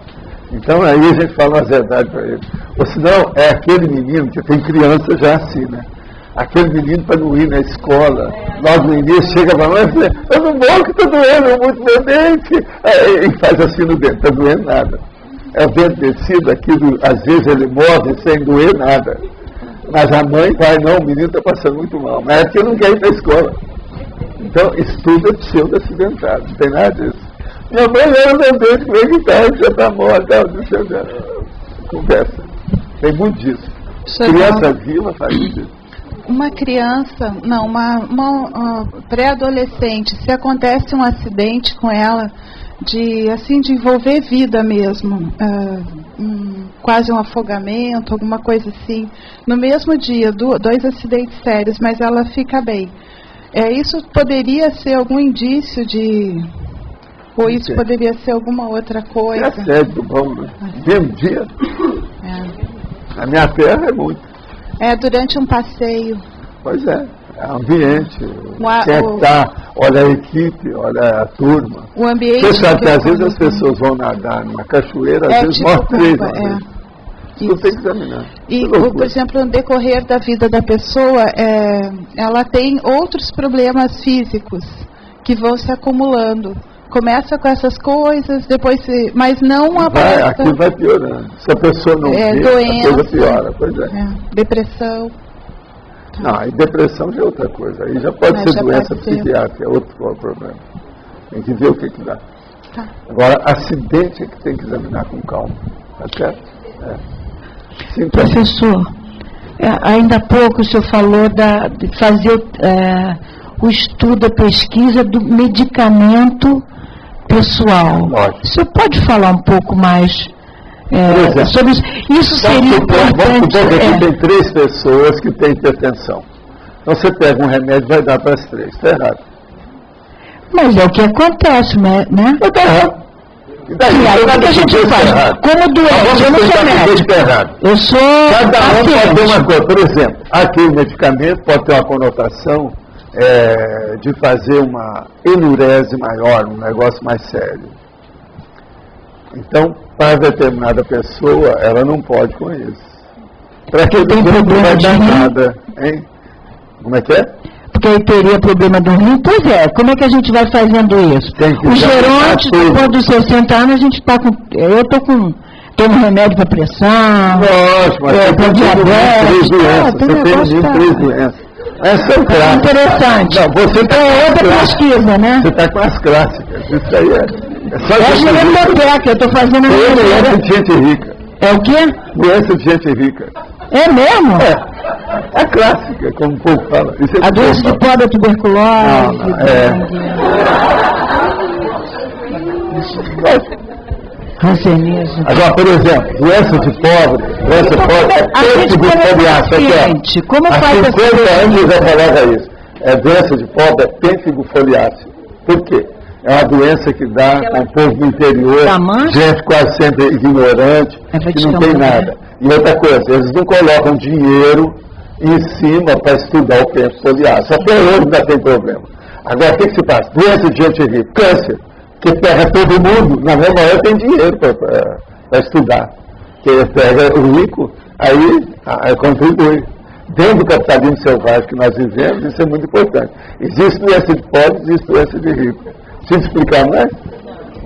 Então aí a gente fala uma verdade para ele. Ou senão é aquele menino que tem criança já assim, né? Aquele menino para não ir na escola, logo no início chega para nós e fala: eu não vou que está doendo muito meu dente. E faz assim no dente, está doendo nada. É o dente descido, aquilo, às vezes ele morde sem doer nada. Mas a mãe vai: não, o menino está passando muito mal. Mas é porque não quer ir para a escola. Então, estudo é pseudo-acidentado, não tem nada disso. Minha mãe era meu dente, como é que tá? Já está morta, conversa. Tem muito disso. Criança viva faz isso. Uma criança, não, uma pré-adolescente, se acontece um acidente com ela, de envolver vida mesmo, quase um afogamento, alguma coisa assim, no mesmo dia, 2 acidentes sérios, mas ela fica bem. Isso poderia ser algum indício de... Ou isso poderia ser alguma outra coisa? É sério, bom, né? Mesmo dia? A minha terra é muito. Durante um passeio. Pois é ambiente, quem é que está, olha a equipe, olha a turma. O ambiente. Você sabe que às vezes as pessoas vão nadar numa cachoeira, às vezes morre 3 vezes. Isso tem que examinar. E, por exemplo, no decorrer da vida da pessoa, ela tem outros problemas físicos que vão se acumulando. Começa com essas coisas, depois mas não aparece. Aquilo vai piorando. Se a pessoa não vê, doença, a coisa piora. Pois é. Depressão. Não, aí depressão já é outra coisa. Aí já pode ser doença psiquiátrica, é outro problema. Tem que ver o que dá. Tá. Agora, acidente é que tem que examinar com calma. Tá certo? Sim, professor, ainda há pouco o senhor falou de fazer o estudo, a pesquisa do medicamento pessoal. Lógico. O senhor pode falar um pouco mais sobre isso? Isso seria importante. Aqui tem 3 pessoas que têm hipertensão. Então você pega um remédio e vai dar para as 3. Está errado. Mas é o que acontece, né? Está errado. E daí, agora que a gente faz? Como doente, eu não sou médico. Eu sou Cada um pode ter uma coisa. Por exemplo, aquele medicamento pode ter uma conotação de fazer uma enurese maior, um negócio mais sério. Então, para determinada pessoa, ela não pode com isso. Para que tem problema não vai de dar rim? nada, hein? Como é que é? Porque aí teria problema do rim. Pois como é que a gente vai fazendo isso? O geronte, depois dos 60 anos, a gente está com... Eu estou com... Tomo remédio para pressão, para diabetes. Você tem 3 doenças. Essa é interessante. Não, você tá outra pesquisa, né? Você está com as clássicas. Isso aí é só que eu estou fazendo doença de gente rica. É o quê? Doença de gente rica. É mesmo? É clássica, como o povo fala. Isso a doença de poda, tuberculose. Hanseníase. Agora, por exemplo, doença de pobre é pêssego foliáceo. Como há faz 50 anos já falava isso. Doença de pobre é pêssego foliáceo. Por quê? É uma doença que dá com o povo do interior, gente quase sempre ignorante, que não tem nada. E outra coisa, eles não colocam dinheiro em cima para estudar o pêssego foliáceo. Até hoje ainda tem problema. Agora, o que se passa? Doença de gente rica, câncer, que pega todo mundo, na mesma hora tem dinheiro para estudar. Que pega o rico, aí contribui. Dentro do capitalismo selvagem que nós vivemos, isso é muito importante. Existe doença de pobre, existe doença de rico. Deixa eu explicar mais?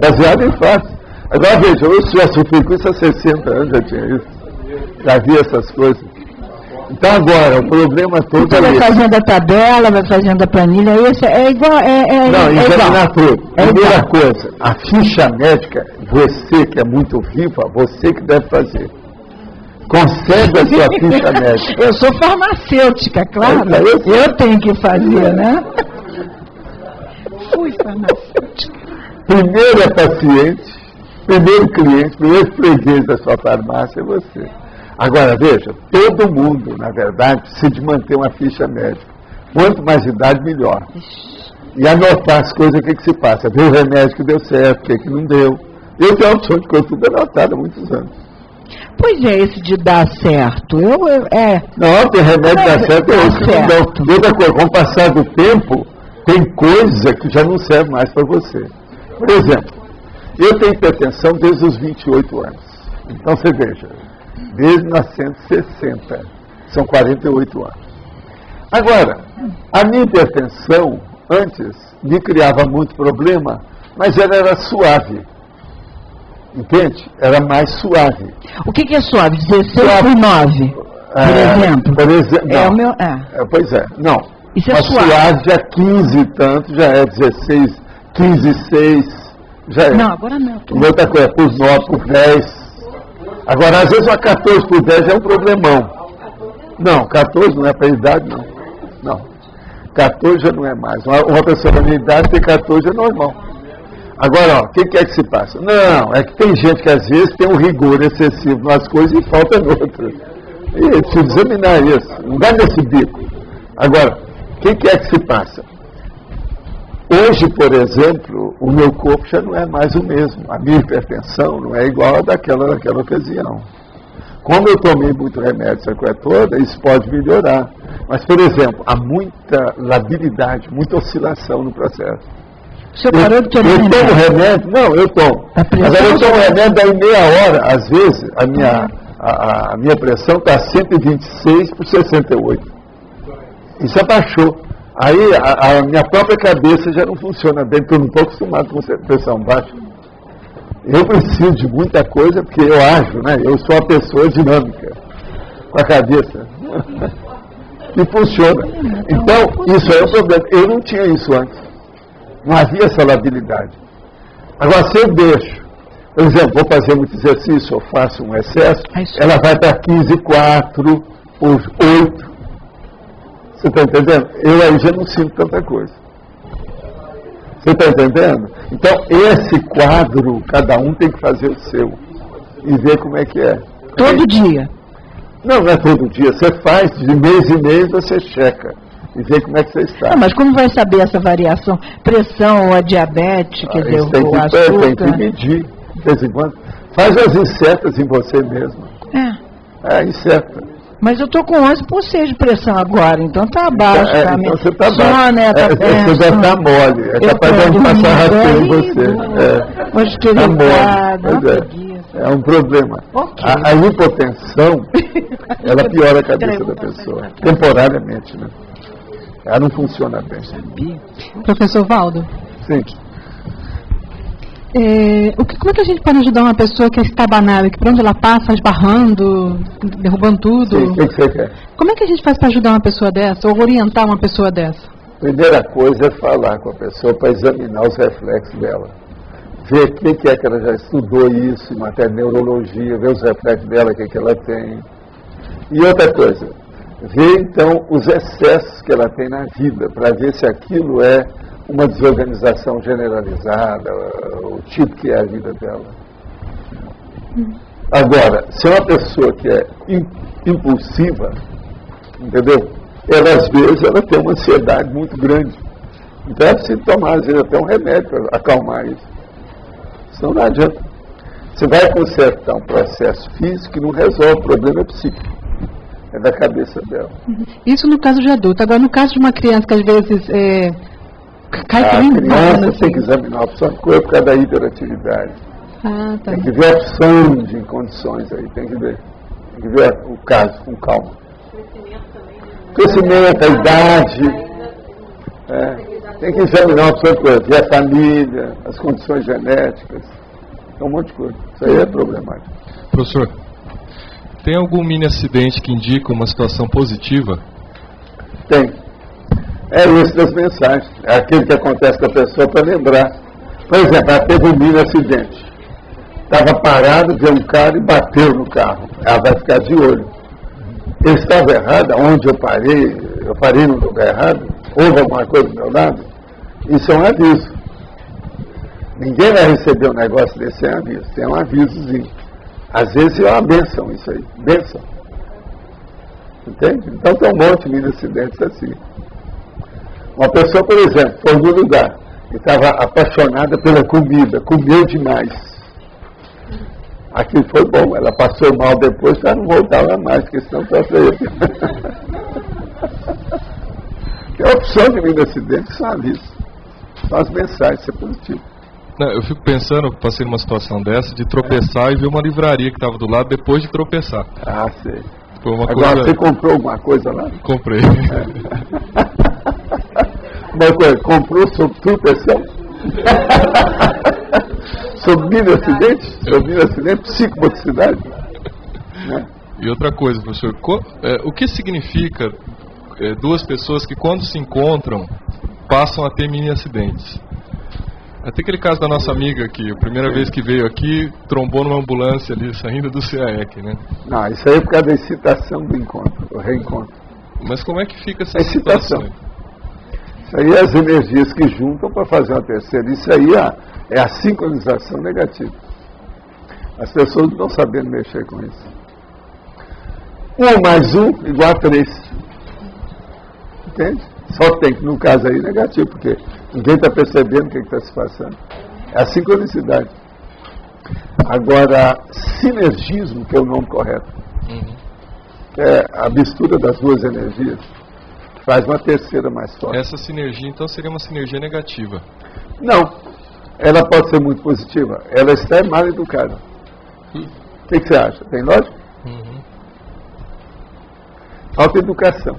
Baseado em fatos. Agora veja, eu já sofri com isso há 60 anos, já tinha isso. Já vi essas coisas. Então agora, o problema todo então, vai fazendo a tabela, vai fazendo a planilha, esse é igual. Não, examinar tudo. Primeira coisa, a ficha médica, você que é muito viva, você que deve fazer. Concede a sua ficha médica. Eu sou farmacêutica, claro. Eu tenho que fazer, né? Fui farmacêutica. Primeiro paciente, primeiro cliente, primeiro freguês da sua farmácia é você. Agora, veja, todo mundo, na verdade, precisa de manter uma ficha médica. Quanto mais idade, melhor. E anotar as coisas, o que se passa. Ver o remédio que deu certo, o que não deu. Eu tenho a opção de coisa tudo anotado há muitos anos. Pois é, esse de dar certo. Não, tem remédio que dá certo, é esse que não dá. Outra coisa, com o passar do tempo, tem coisa que já não serve mais para você. Por exemplo, eu tenho hipertensão desde os 28 anos. Então, você veja, desde 1960, são 48 anos. Agora, a minha hipertensão, antes, me criava muito problema, mas ela era suave. Entende? Era mais suave. O que é suave? 16 por 9, por exemplo? Por exemplo, não. É o meu... Pois é, não. Isso é mas suave já 15 e tanto, já é 16, 15 e 6, já é. Não, agora não. E outra coisa, por 9, por 10. Agora, às vezes, uma 14 por 10 é um problemão. Não, 14 não é para a idade, não. Não. 14 já não é mais. Uma pessoa da minha idade tem 14 é normal. Agora, o que é que se passa? Não, é que tem gente que às vezes tem um rigor excessivo nas coisas e falta em outras. E precisa examinar isso. Não dá nesse bico. Agora, o que é que se passa? Hoje, por exemplo, o meu corpo já não é mais o mesmo. A minha hipertensão não é igual a daquela ocasião. Como eu tomei muito remédio essa coisa toda, isso pode melhorar. Mas, por exemplo, há muita labilidade, muita oscilação no processo. O senhor parou de tomar remédio? Eu tomo remédio? Não, eu tomo. Agora eu tomo remédio, daí meia hora, às vezes, a minha pressão está 126 por 68. Isso abaixou. Aí a minha própria cabeça já não funciona bem, porque eu não estou acostumado com pressão baixa. Eu preciso de muita coisa, porque eu ajo, né? Eu sou uma pessoa dinâmica, com a cabeça. E funciona. Então, isso é o problema. Eu não tinha isso antes. Não havia essa labilidade. Agora, se eu deixo, por exemplo, vou fazer muito exercício, eu faço um excesso, ela vai para 15,4 por 8. Você está entendendo? Eu aí já não sinto tanta coisa. Você está entendendo? Então, esse quadro, cada um tem que fazer o seu. E ver como é que é. Todo dia? Não, não é todo dia. Você faz, de mês em mês você checa. E ver como é que você está. Mas como vai saber essa variação? Pressão ou a diabetes, quer dizer, o açúcar? Tem que medir, de vez em quando. Faz as insetas em você mesmo. Inseta. Mas eu estou com 11 por 6 de pressão agora, então está abaixo. Então você está baixo. Você já está mole. É capaz de a gente passar rasteiro em você. Pode ter mole. É um problema. Okay. A hipotensão, ela piora a cabeça da pessoa. Temporariamente, né? Ela não funciona bem. Professor Valdo? Sim. Como é que a gente pode ajudar uma pessoa que é estabanada, que por onde ela passa, esbarrando, derrubando tudo? Sim, o que você quer? Como é que a gente faz para ajudar uma pessoa dessa, ou orientar uma pessoa dessa? Primeira coisa é falar com a pessoa para examinar os reflexos dela. Ver o que é que ela já estudou isso, em matéria de neurologia, ver os reflexos dela, o que ela tem. E outra coisa, ver então os excessos que ela tem na vida, para ver se aquilo é uma desorganização generalizada, o tipo que é a vida dela. Agora, se é uma pessoa que é impulsiva, entendeu? Ela, às vezes, ela tem uma ansiedade muito grande. Então, é preciso tomar, às vezes, até um remédio para acalmar isso. Senão não adianta. Você vai consertar um processo físico e não resolve, o problema é psíquico. É da cabeça dela. Isso no caso de adulto. Agora, no caso de uma criança que às vezes cai caindo. A criança tem que examinar a opção de corpo por causa da hiperatividade. Tá. Tem que ver a opção de condições aí, tem que ver. Tem que ver o caso com calma. Crescimento, a idade. Tem que examinar a opção de corpo. Ver a família, as condições genéticas. Um monte de coisa. Isso aí é problemático. Professor, tem algum mini acidente que indica uma situação positiva? Tem. É esse das mensagens. É aquele que acontece com a pessoa para lembrar. Por exemplo, ela teve um mini acidente. Estava parado, veio um cara e bateu no carro. Ela vai ficar de olho. Ele estava errado, onde eu parei no lugar errado, houve alguma coisa do meu lado. Isso é um aviso. Ninguém vai receber um negócio desse sem aviso. Tem um avisozinho. Às vezes é uma bênção isso aí. Bênção. Entende? Então tem um monte de acidentes assim. Uma pessoa, por exemplo, foi no lugar e estava apaixonada pela comida, comeu demais. Aquilo foi bom, ela passou mal depois, ela não voltava mais, porque senão sofria. Que é a opção de mini acidente, são avisos. São as mensagens, isso é positivo. Não, eu fico pensando, passei numa situação dessa, de tropeçar e ver uma livraria que estava do lado depois de tropeçar. Ah, sei. Foi uma Agora, coisa... você comprou alguma coisa lá? Comprei. Uma coisa, comprou sobre tropeção? Sobre mini acidente? Sobre mini acidente, psicomotricidade? E outra coisa, professor, o que significa duas pessoas que quando se encontram passam a ter mini acidentes? Até aquele caso da nossa amiga que a primeira vez que veio aqui, trombou numa ambulância ali, saindo do CAEC, né? Não, isso aí é por causa da excitação do encontro, do reencontro. Mas como é que fica essa excitação? Situação? Isso aí é as energias que juntam para fazer uma terceira. Isso aí é a sincronização negativa. As pessoas não estão sabendo mexer com isso. 1 mais 1 igual a 3. Entende? Só tem que, no caso aí, negativo, porque ninguém está percebendo o que está se passando. É a sincronicidade. Agora, sinergismo, que é o nome correto, é a mistura das duas energias, que faz uma terceira mais forte. Essa sinergia, então, seria uma sinergia negativa? Não. Ela pode ser muito positiva. Ela está mal educada. O que você acha? Tem lógica? Falta educação.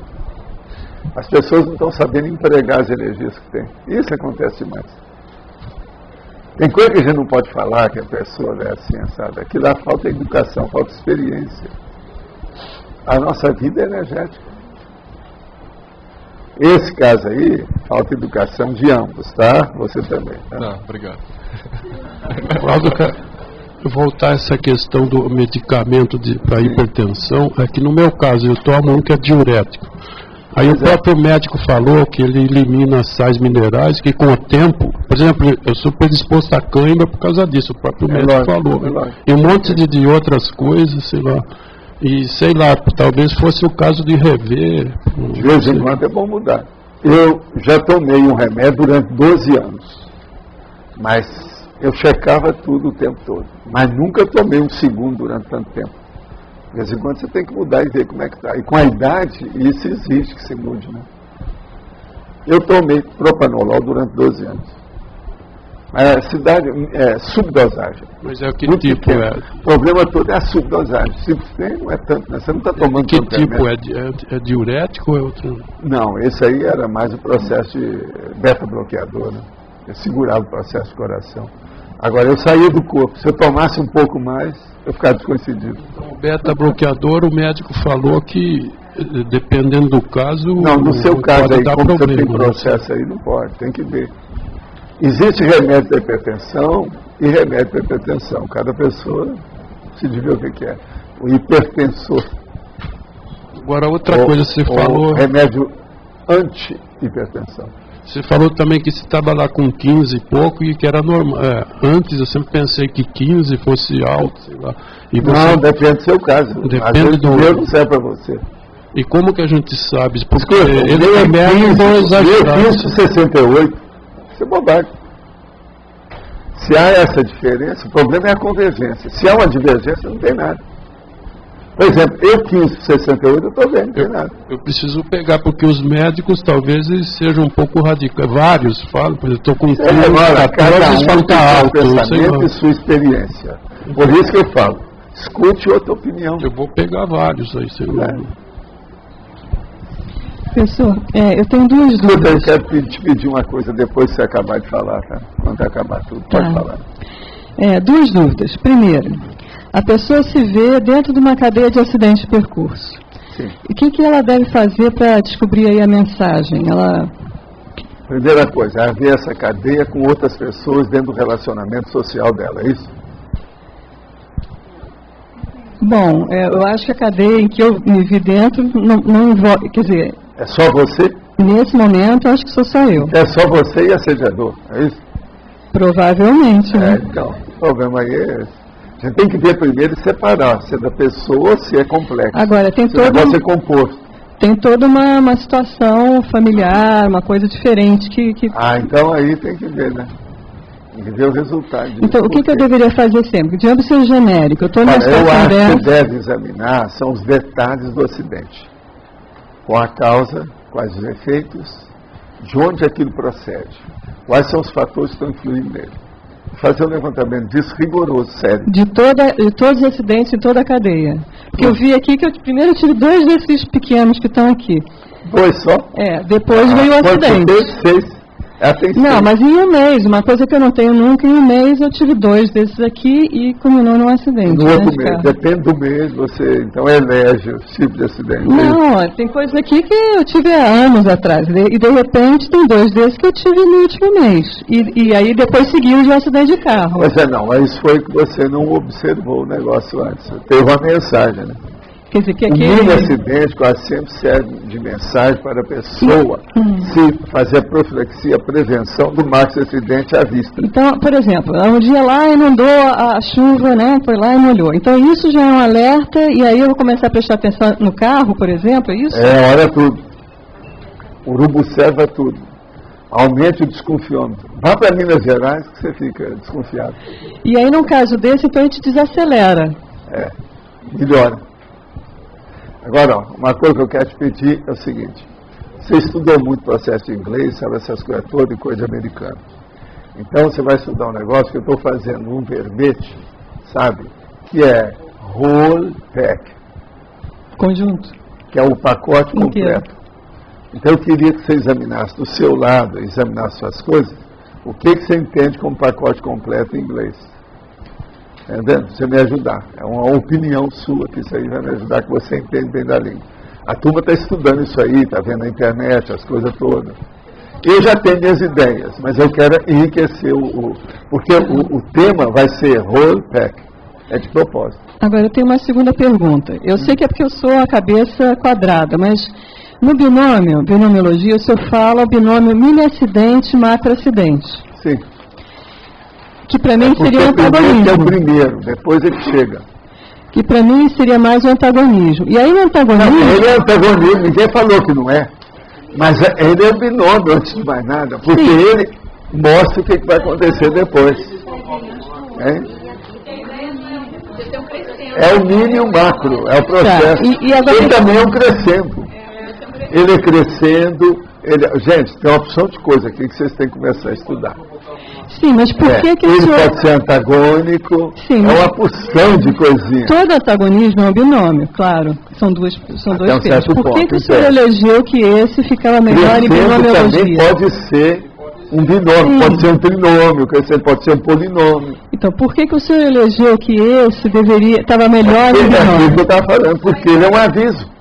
As pessoas não estão sabendo empregar as energias que têm. Isso acontece demais. Tem coisa que a gente não pode falar, que a pessoa é assim, assada. Aquilo lá falta educação, falta experiência. A nossa vida é energética. Esse caso aí, falta educação de ambos, tá? Você também. Tá? Não, obrigado. Cláudio, voltar a essa questão do medicamento para hipertensão, é que no meu caso eu tomo um que é diurético. Aí o próprio médico falou que ele elimina sais minerais, que com o tempo, por exemplo, eu sou predisposto a cãibra por causa disso, o próprio médico falou. E um monte de outras coisas, sei lá. E sei lá, talvez fosse o caso de rever. De vez em quando é bom mudar. Eu já tomei um remédio durante 12 anos, mas eu checava tudo o tempo todo. Mas nunca tomei um segundo durante tanto tempo. De vez em quando você tem que mudar e ver como é que está. E com a idade, isso exige que se mude, né? Eu tomei propanolol durante 12 anos. A cidade é subdosagem. Mas é que muito tipo pequeno. é? O problema todo é a subdosagem. Se tem, não é tanto, né? Você não está tomando Que tanto tipo remédio. é diurético ou é outro? Não, esse aí era mais o processo de beta-bloqueador, né? Eu segurava o processo de coração. Agora, eu saía do corpo. Se eu tomasse um pouco mais, eu ficava descoincidido. Então, o beta-bloqueador, o médico falou que, dependendo do caso... Não, no seu caso aí, como problema, você tem processo aí, não pode, tem que ver. Existe remédio para hipertensão e remédio para hipertensão. Cada pessoa se vê o que é. O hipertensor. Agora, outra coisa que você falou... remédio anti-hipertensão. Você falou também que você estava lá com 15 e pouco e que era normal. Antes eu sempre pensei que 15 fosse alto, sei lá. E você... Não, depende do seu caso. Depende do meu não serve para você. E como que a gente sabe? Porque Escuta, ele também é um exagerado. 68, isso é bobagem. Se há essa diferença, o problema é a convergência. Se há uma divergência, não tem nada. Por exemplo, eu 15,68, eu estou vendo, não tem nada. Eu preciso pegar, porque os médicos talvez eles sejam um pouco radicais. Vários falam, por exemplo, estou com 15, cada um falam que está alto. Pensamento e sua experiência. Por isso que eu falo, escute outra opinião. Eu vou pegar vários aí, sei lá. Professor, eu tenho duas dúvidas. Eu quero te pedir uma coisa depois que você acabar de falar, tá? Quando acabar tudo, pode falar. Duas dúvidas. Primeiro, a pessoa se vê dentro de uma cadeia de acidente de percurso. Sim. E o que ela deve fazer para descobrir aí a mensagem? Primeira coisa, é ver essa cadeia com outras pessoas dentro do relacionamento social dela, é isso? Bom, eu acho que a cadeia em que eu me vi dentro não envolve, quer dizer... É só você? Nesse momento, eu acho que sou só eu. É só você e assediador, é isso? Provavelmente, né? Então, o problema aí é esse. A gente tem que ver primeiro e separar se é da pessoa ou se é complexo. Agora, tem se o negócio é composto. Tem toda uma situação familiar, uma coisa diferente que... então aí tem que ver, né? Tem que ver o resultado. Então, o que eu deveria fazer sempre? De âmbito genérico, eu estou numa situação Eu acho que deve examinar são os detalhes do acidente. Qual a causa, quais os efeitos, de onde aquilo procede, quais são os fatores que estão influindo nele. Fazer um levantamento disso rigoroso, sério. De todos os acidentes em toda a cadeia. Porque eu vi aqui que primeiro eu tive 2 desses pequenos que estão aqui. 2 só? Depois veio o acidente. 6. Não, mas em um mês, uma coisa que eu não tenho nunca, em um mês eu tive 2 desses aqui e culminou num acidente. No outro mês, depende do mês, você então elege o tipo de acidente. Não, tem coisas aqui que eu tive há anos atrás, e de repente tem 2 desses que eu tive no último mês. E aí depois seguiu de um acidente de carro. Mas foi que você não observou o negócio antes. Teve uma mensagem, né? Quer dizer, o mini acidente quase sempre serve de mensagem para a pessoa se fazer a profilaxia, a prevenção do maxi acidente à vista. Então, por exemplo, um dia lá inundou a chuva, né? Foi lá e molhou. Então isso já é um alerta e aí eu vou começar a prestar atenção no carro, por exemplo, é isso? Olha tudo. O urubu serve a tudo. Aumente o desconfiômetro. Vá para Minas Gerais que você fica desconfiado. E aí, num caso desse, então a gente desacelera. Melhora. Agora, uma coisa que eu quero te pedir é o seguinte. Você estudou muito processo de inglês, sabe essas coisas todas e coisa americana. Então, você vai estudar um negócio que eu estou fazendo um verbete, sabe? Que é whole pack. Conjunto. Que é o pacote completo. Então, eu queria que você examinasse do seu lado, examinasse suas coisas, o que você entende como pacote completo em inglês. Entendendo? Você me ajudar. É uma opinião sua, que isso aí vai me ajudar, que você entende bem da língua. A turma está estudando isso aí, está vendo na internet, as coisas todas. Eu já tenho minhas ideias, mas eu quero enriquecer porque o tema vai ser whole pack. É de propósito. Agora, eu tenho uma segunda pergunta. Eu sei que é porque eu sou a cabeça quadrada, mas no binomiologia, o senhor fala o binômio mini-acidente, macro-acidente. Sim. Que para mim seria um antagonismo. É o primeiro, depois ele chega. Que para mim seria mais um antagonismo. E aí no antagonismo... Não, ele é antagonismo, ninguém falou que não é. Mas ele é o binômio, antes de mais nada. Porque ele mostra o que vai acontecer depois. É o mini e o macro, é o processo. Ele também é um crescendo. Ele é crescendo. Gente, tem uma opção de coisa aqui que vocês têm que começar a estudar. Sim, mas por que o ele senhor... pode ser antagônico, Sim, é uma porção de coisinhas. Todo antagonismo é um binômio, claro. São dois pesos. Por que o senhor elegeu que esse ficava melhor em binomiologia? Também pode ser um binômio, pode ser um trinômio, pode ser um polinômio. Então, por que o senhor elegeu que esse estava melhor em binômio? É aquilo que eu estava falando, porque ele é um aviso.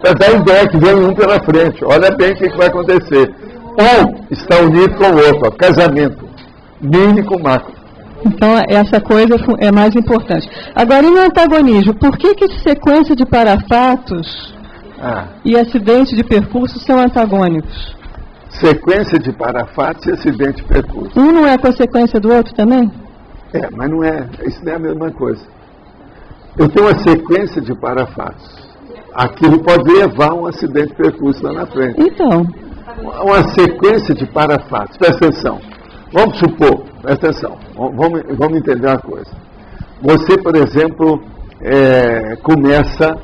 Para dar ideia que vem um pela frente. Olha bem o que vai acontecer. Um está unido com o outro, casamento, mini com macro. Então, essa coisa é mais importante. Agora, e no antagonismo, por que sequência de parafatos e acidente de percurso são antagônicos? sequência de parafatos e acidente de percurso. Um não é consequência do outro também? Mas não é, isso não é a mesma coisa. Eu tenho uma sequência de parafatos. Aquilo pode levar a um acidente de percurso lá na frente. Então. Uma sequência de parafatos. Presta atenção. Vamos supor, presta atenção, vamos entender uma coisa. Você, por exemplo, começa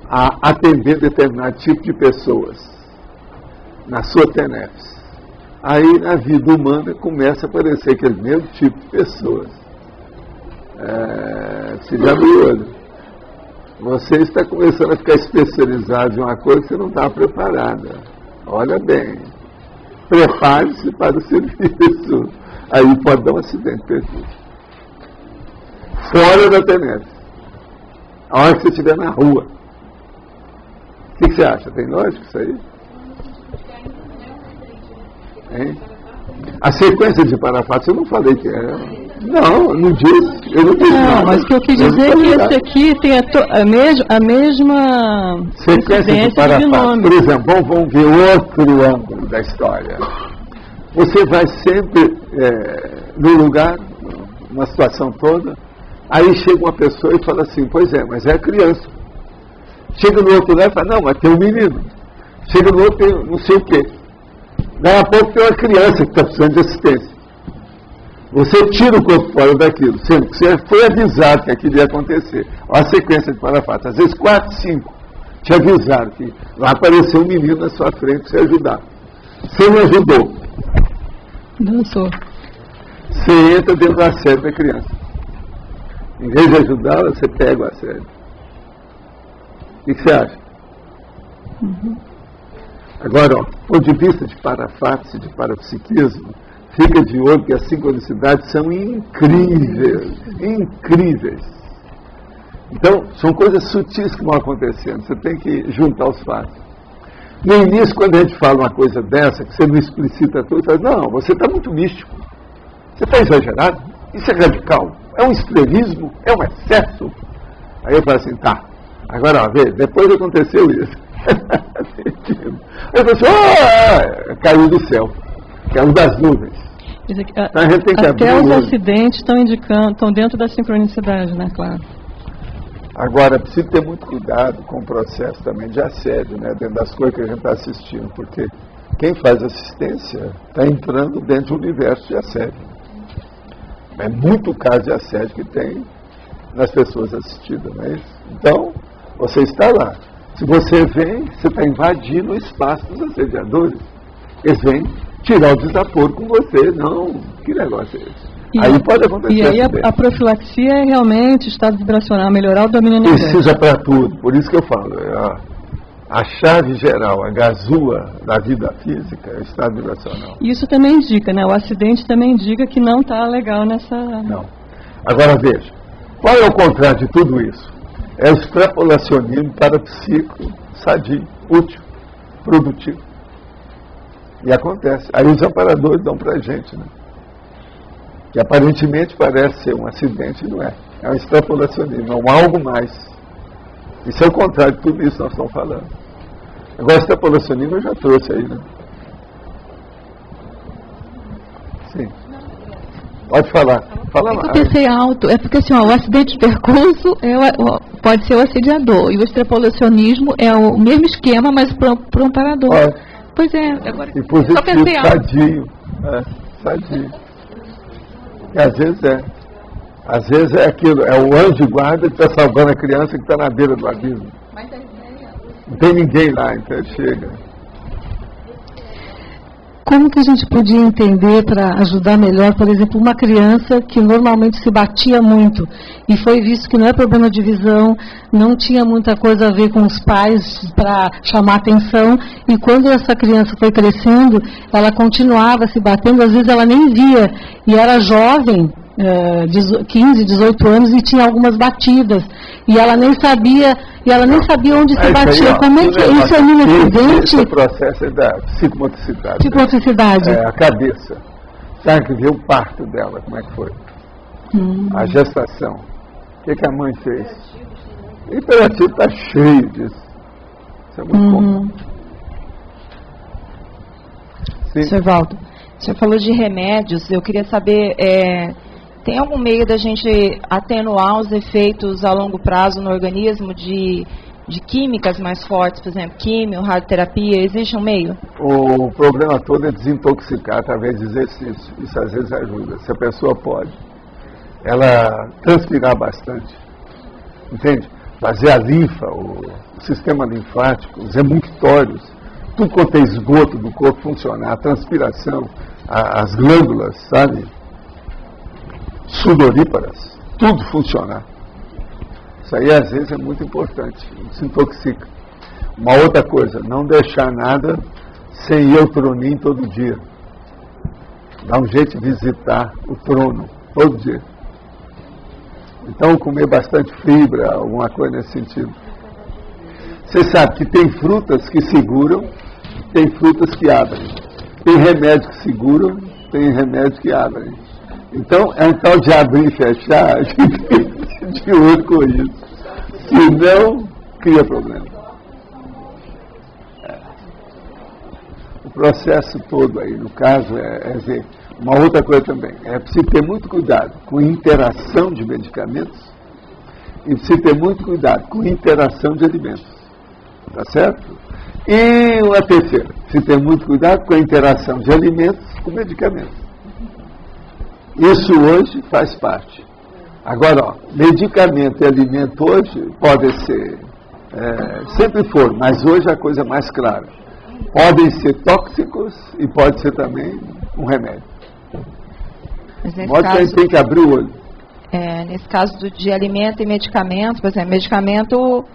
a atender determinado tipo de pessoas na sua TENEPS. Aí, na vida humana, começa a aparecer aquele mesmo tipo de pessoas. Se já abre o olho. Você está começando a ficar especializado em uma coisa que você não está preparada. Olha bem. Prepare-se para o serviço. Aí pode dar um acidente de percurso. Fora da TENEPS. A hora que você estiver na rua. O que você acha? Tem lógica isso aí? Hein? A sequência de parafatos, eu não falei que era. Não, eu não disse. Eu não disse nada. Mas o que eu quis dizer é que esse aqui tem a mesma sequência de parafatos. Por exemplo, vamos ver outro ângulo da história. Você vai sempre no lugar, numa situação toda, aí chega uma pessoa e fala assim, pois é, mas é a criança. Chega no outro lugar e fala, não, mas tem um menino. Chega no outro, tem não sei o quê. Daí a pouco tem uma criança que está precisando de assistência. Você tira o corpo fora daquilo, sendo que você foi avisado que aquilo ia acontecer. Olha a sequência de parafatos. Às vezes 4, 5 te avisaram que vai aparecer um menino na sua frente para você ajudar. Você não ajudou. Não sou. Você entra dentro do assédio da criança. Em vez de ajudá-la, você pega o assédio. O que você acha? Agora, do ponto de vista de parafatos e de parapsiquismo, fica de olho que as sincronicidades são incríveis. Incríveis. Então, são coisas sutis que vão acontecendo. Você tem que juntar os fatos. No início, quando a gente fala uma coisa dessa, que você não explicita tudo, você fala, não, você está muito místico. Você está exagerado. Isso é radical. É um estrelismo. É um excesso. Aí eu falo assim, tá. Agora, ó, vê, depois aconteceu isso. Aí eu falo assim, caiu do céu. Caiu das nuvens. Então, a gente tem que até os acidentes estão dentro da sincronicidade, né, claro. Agora, precisa ter muito cuidado com o processo também de assédio, né, dentro das coisas que a gente está assistindo, porque quem faz assistência está entrando dentro do universo de assédio. É muito caso de assédio que tem nas pessoas assistidas, não é isso? Então, você está lá. Se você vem, você está invadindo o espaço dos assediadores. Eles vêm tirar o desaforo com você. Não, que negócio é esse? Aí pode acontecer. E aí a profilaxia é realmente estado vibracional, melhorar o domínio energético. Precisa para tudo, por isso que eu falo. A chave geral, a gazua da vida física é o estado vibracional. Isso também indica, né? O acidente também indica que não está legal nessa... Não. Agora veja, qual é o contrário de tudo isso? É o extrapolacionismo parapsíquico, sadio, útil, produtivo. E acontece. Aí os amparadores dão pra gente, né? Que aparentemente parece ser um acidente, não é. É um extrapolacionismo, é um algo mais. Isso é o contrário de tudo isso que nós estamos falando. Agora, extrapolacionismo eu já trouxe aí, né? Sim. Pode falar. Fala lá. Eu pensei alto. É porque assim, ó, o acidente de percurso pode ser o assediador. E o extrapolacionismo é o mesmo esquema, mas para um amparador. Pois é. Agora, e positivo, sadio. Sadio. E às vezes é. Às vezes é aquilo, é o anjo de guarda que está salvando a criança que está na beira do abismo. Não tem ninguém lá, então chega. Como que a gente podia entender para ajudar melhor, por exemplo, uma criança que normalmente se batia muito e foi visto que não é problema de visão, não tinha muita coisa a ver com os pais para chamar atenção, e quando essa criança foi crescendo, ela continuava se batendo, às vezes ela nem via, e era jovem, 15, 18 anos, e tinha algumas batidas, e ela nem sabia onde se batia. Aí, como é que isso é um acidente? Esse processo é da psicomotricidade. Psicomotricidade. A cabeça. Sabe que vê o parto dela, como é que foi? A gestação. O que a mãe fez? O imperativo está cheio disso. Isso é muito comum. Sr. Valdo, o senhor falou de remédios, eu queria saber, tem algum meio da gente atenuar os efeitos a longo prazo no organismo de químicas mais fortes, por exemplo, químio, radioterapia, existe um meio? O problema todo é desintoxicar através de exercício. Isso às vezes ajuda. Se a pessoa pode, ela transpirar bastante, entende? Fazer a linfa, o sistema linfático, os emunctórios, tudo quanto é esgoto do corpo funcionar, a transpiração, as glândulas, sabe? Sudoríparas, tudo funcionar. Isso aí às vezes é muito importante, desintoxica. Uma outra coisa, não deixar nada sem ir ao troninho todo dia. Dá um jeito de visitar o trono todo dia. Então comer bastante fibra, alguma coisa nesse sentido. Você sabe que tem frutas que seguram, tem frutas que abrem. Tem remédio que seguram, tem remédio que abrem. Então é um tal de abrir e fechar, a gente tem de olho com isso. Senão, cria problema. O processo todo aí, no caso, é ver. Uma outra coisa também, é preciso ter muito cuidado com interação de medicamentos e preciso ter muito cuidado com interação de alimentos. Tá certo? E uma terceira, preciso ter muito cuidado com a interação de alimentos com medicamentos. Isso hoje faz parte. Agora, ó, medicamento e alimento hoje podem ser, sempre foram, mas hoje a coisa é mais clara. Podem ser tóxicos e pode ser também um remédio. De modo que a gente tem que abrir o olho. Nesse caso de alimento e medicamento, por exemplo, medicamento,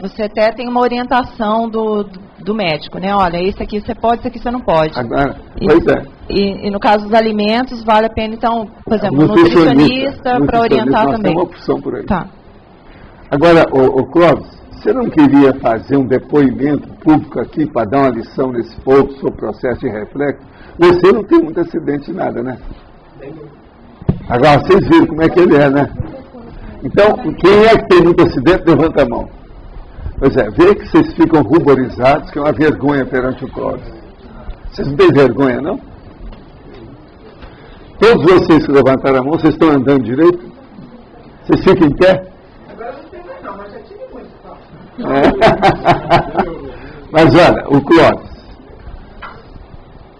você até tem uma orientação do médico, né? Olha, isso aqui você pode, isso aqui você não pode. Agora, pois é. E no caso dos alimentos, vale a pena, então, por exemplo, um nutricionista para orientar também. Tem uma opção por aí. Tá. Agora, o Clóvis, você não queria fazer um depoimento público aqui para dar uma lição nesse povo sobre o processo de reflexo? Você não tem muito acidente de nada, né? Agora, vocês viram como é que ele é, né? Então, quem é que tem muito acidente, levanta a mão. Pois é, vê que vocês ficam ruborizados, que é uma vergonha perante o Clóvis. Vocês não têm vergonha, não? Todos vocês que levantaram a mão, vocês estão andando direito? Vocês ficam em pé? Agora não tem mais não, mas já tive muito. Mas olha, o Clóvis,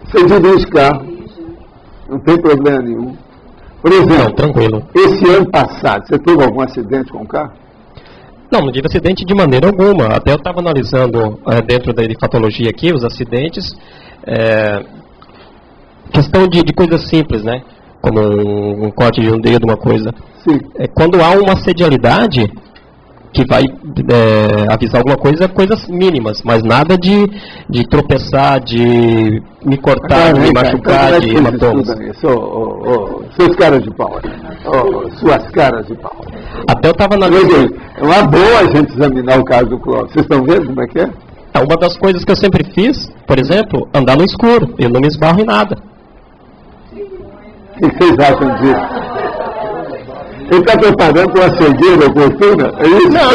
você dirige carro, não tem problema nenhum. Por exemplo, não, tranquilo. Esse ano passado, você teve algum acidente com o carro? Não, não tive acidente de maneira alguma. Até eu estava analisando dentro da patologia aqui, os acidentes, questão de coisas simples, né? Como um corte de um dedo, uma coisa. Sim. Quando há uma sedialidade que vai avisar alguma coisa, coisas mínimas, mas nada de tropeçar, de me cortar, de me machucar, de hematomas. Seus caras de pau, suas caras de pau. Até eu estava analisando. É uma boa a gente examinar o caso do Clóvis. Vocês estão vendo como é que é? Uma das coisas que eu sempre fiz, por exemplo, andar no escuro. Eu não me esbarro em nada. O que vocês acham disso? Ele está preparando para uma cegueira oportuna? É isso? Não, é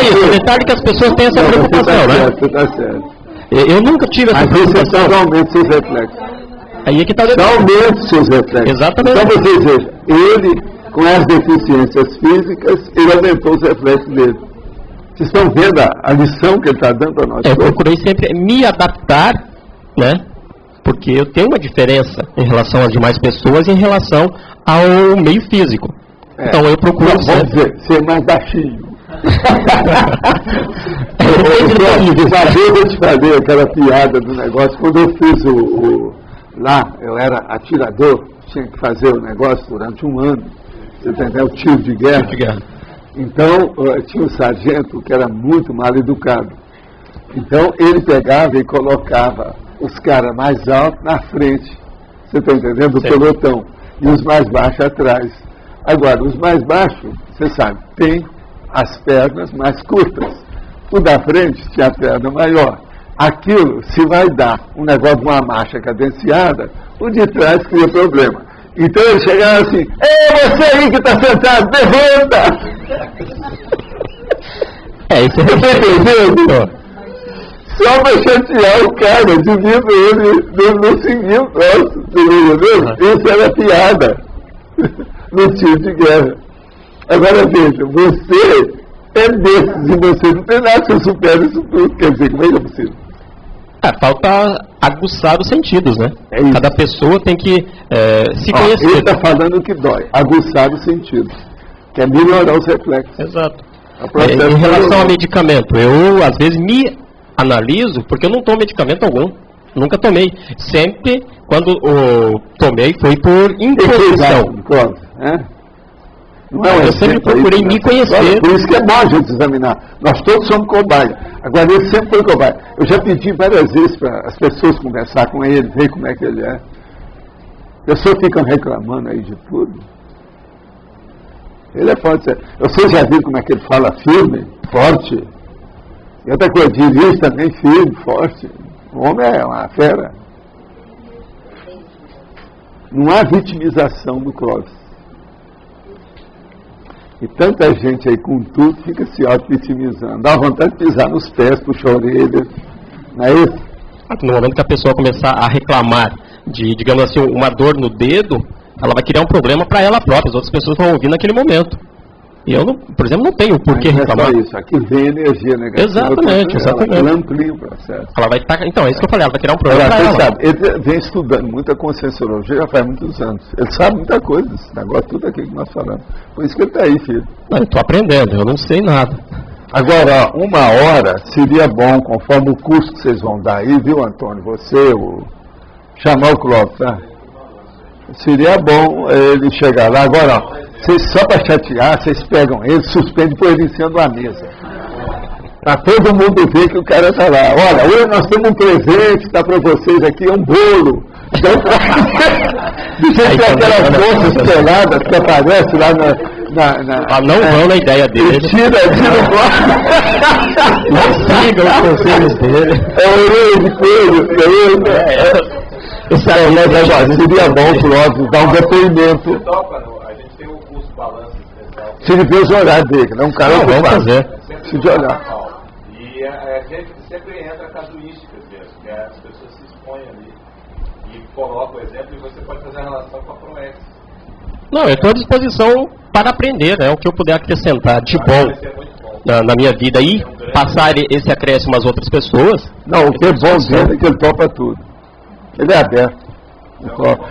isso. O detalhe que as pessoas têm essa preocupação, né? Você está certo. Eu nunca tive essa preocupação. Mas isso aumenta seus reflexos. Aí é que está o detalhe. Aumenta seus reflexos. Exatamente. Então vocês vejam, ele, com as deficiências físicas, ele aumentou os reflexos dele. Vocês estão vendo a lição que ele está dando para nós? Eu procurei sempre me adaptar, né? Porque eu tenho uma diferença em relação às demais pessoas e em relação ao meio físico. Então eu procuro vamos dizer, ser mais baixinho. Eu te falei aquela piada do negócio. Quando eu fiz lá, eu era atirador, tinha que fazer o negócio durante um ano. Você entendeu? Tiro de guerra. Então, tinha um sargento que era muito mal educado. Então, ele pegava e colocava os caras mais altos na frente, você está entendendo? Do pelotão. E os mais baixos atrás. Agora, os mais baixos, você sabe, tem as pernas mais curtas. O da frente tinha a perna maior. Aquilo, se vai dar um negócio de uma marcha cadenciada, o de trás cria problema. Então ele chegava assim: ei, você aí que está sentado, levanta! Isso é entendeu? Só para chatear o cara, devido ele não seguir o troço, entendeu? Isso era piada no tiro de guerra. Agora veja, você é desses e você não tem nada que eu supere isso tudo. Quer dizer, como é que é possível? Falta aguçar os sentidos, né? Cada pessoa tem que se conhecer. Ele está falando que dói, aguçar os sentidos, que é melhorar os reflexos. Exato. Em relação ao medicamento, eu às vezes me analiso, porque eu não tomo medicamento algum. Nunca tomei. Sempre, quando tomei, foi por imposição. Eu sempre procurei me conhecer. Por isso que é bom a gente examinar. Nós todos somos cobaia. Agora, ele sempre foi cobaia. Eu já pedi várias vezes para as pessoas conversar com ele, ver como é que ele é. As pessoas ficam reclamando aí de tudo. Ele é forte. Vocês já viram como é que ele fala firme, forte? E outra coisa, dirige também firme, forte. O homem é uma fera. Não há vitimização do Clóvis. E tanta gente aí com tudo fica se auto-vitimizando. Dá vontade de pisar nos pés, puxar a orelha. Não é isso? No momento que a pessoa começar a reclamar de, digamos assim, uma dor no dedo, ela vai criar um problema para ela própria. As outras pessoas vão ouvir naquele momento. E eu, por exemplo, não tenho por que reclamar. Não é só isso. Aqui vem energia negativa. Exatamente. Ela amplia o processo. Ela vai estar, então, é isso que eu falei. Ela vai criar um problema para ela. Sabe, ele vem estudando muita conscienciologia já faz muitos anos. Ele sabe muita coisa desse negócio, tudo aquilo que nós falamos. Por isso que ele está aí, filho. Eu estou aprendendo, eu não sei nada. Agora, 1 hora seria bom, conforme o curso que vocês vão dar aí, viu, Antônio? Você, chamar o Clóvis, tá? Seria bom ele chegar lá. Agora, ó, só para chatear, vocês pegam ele, suspendem e põem ele em cima de uma mesa. Para todo mundo ver que o cara está lá. Olha, hoje nós temos um presente que está para vocês aqui, é um bolo. Então, do jeito que aquelas moças peladas que aparecem lá não vão na ideia dele. Tira o bloco. Não sigam os conselhos dele. É orelha de coelho. Seria bom o Clóvis dar um depoimento. Se ele vê os horários dele, não é um cara que vamos fazer. Se de olhar. E a gente sempre entra casuísticas mesmo, que as pessoas se expõem ali e colocam o exemplo e você pode fazer a relação com a ProEx. Não, eu estou à disposição para aprender, né? O que eu puder acrescentar de bom na minha vida e passar esse acréscimo às outras pessoas. Não, o que é bom dele é que ele topa tudo. Ele é aberto.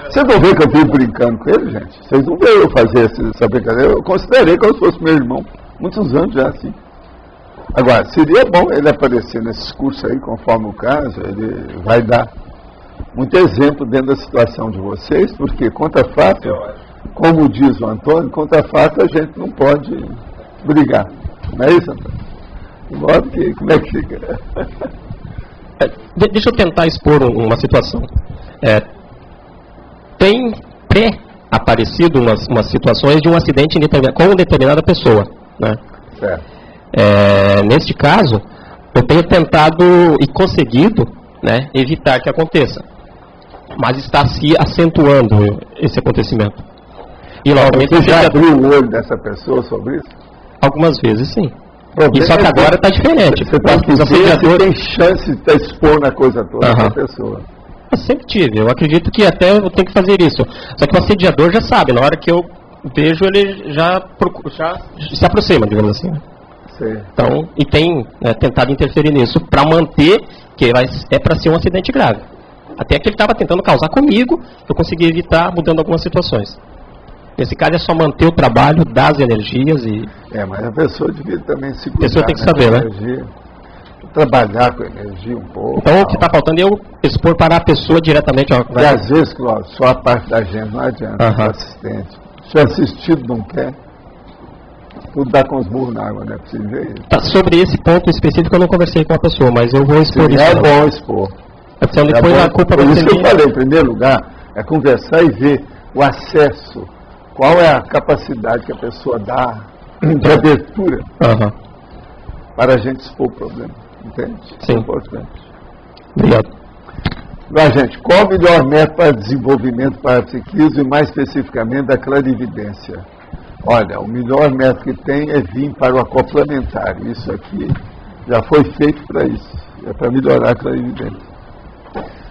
Vocês vão ver que eu vivo brincando com ele, gente. Vocês não veem eu fazer essa brincadeira. Eu considerei como se fosse meu irmão. Muitos anos já assim. Agora, seria bom ele aparecer nesses cursos aí, conforme o caso. Ele vai dar muito exemplo dentro da situação de vocês, porque contra fato, como diz o Antônio, contra fato a gente não pode brigar. Não é isso, Antônio? De modo que, como é que fica? Deixa eu tentar expor uma situação. Tem pré-aparecido umas situações de um acidente com uma determinada pessoa, né? Certo. Neste caso, eu tenho tentado e conseguido, né, evitar que aconteça. Mas está se acentuando esse acontecimento. E você já abriu o olho dessa pessoa sobre isso? Algumas vezes, sim. E só que agora está diferente. Você tem chance de expor na coisa toda essa pessoa. Eu sempre tive. Eu acredito que até eu tenho que fazer isso. Só que o assediador já sabe. Na hora que eu vejo, ele já se aproxima, digamos assim. Sim. Então, e tem tentado interferir nisso para manter que é para ser um acidente grave. Até que ele estava tentando causar comigo, eu consegui evitar mudando algumas situações. Nesse caso é só manter o trabalho das energias e... mas a pessoa devia também se cuidar. A pessoa tem que saber, né? Trabalhar com energia um pouco. Então o que está faltando é eu expor para a pessoa diretamente. E às vezes, Cláudio, só a parte da gente não adianta, o assistente. Se o assistido não quer, tudo dá com os burros na água, né? Precisa ver isso. Sobre esse ponto específico eu não conversei com a pessoa, mas eu vou expor isso. É bom expor. Então depois a culpa vai ser isso que eu falei, em primeiro lugar, é conversar e ver o acesso. Qual é a capacidade que a pessoa dá de abertura para a gente expor o problema? Entende? Sim. É importante. Obrigado. Agora, gente, qual o melhor método para desenvolvimento para a psiquismo e mais especificamente da clarividência? Olha, o melhor método que tem é vir para o acoplamentar. Isso aqui já foi feito para isso. é para melhorar a clarividência.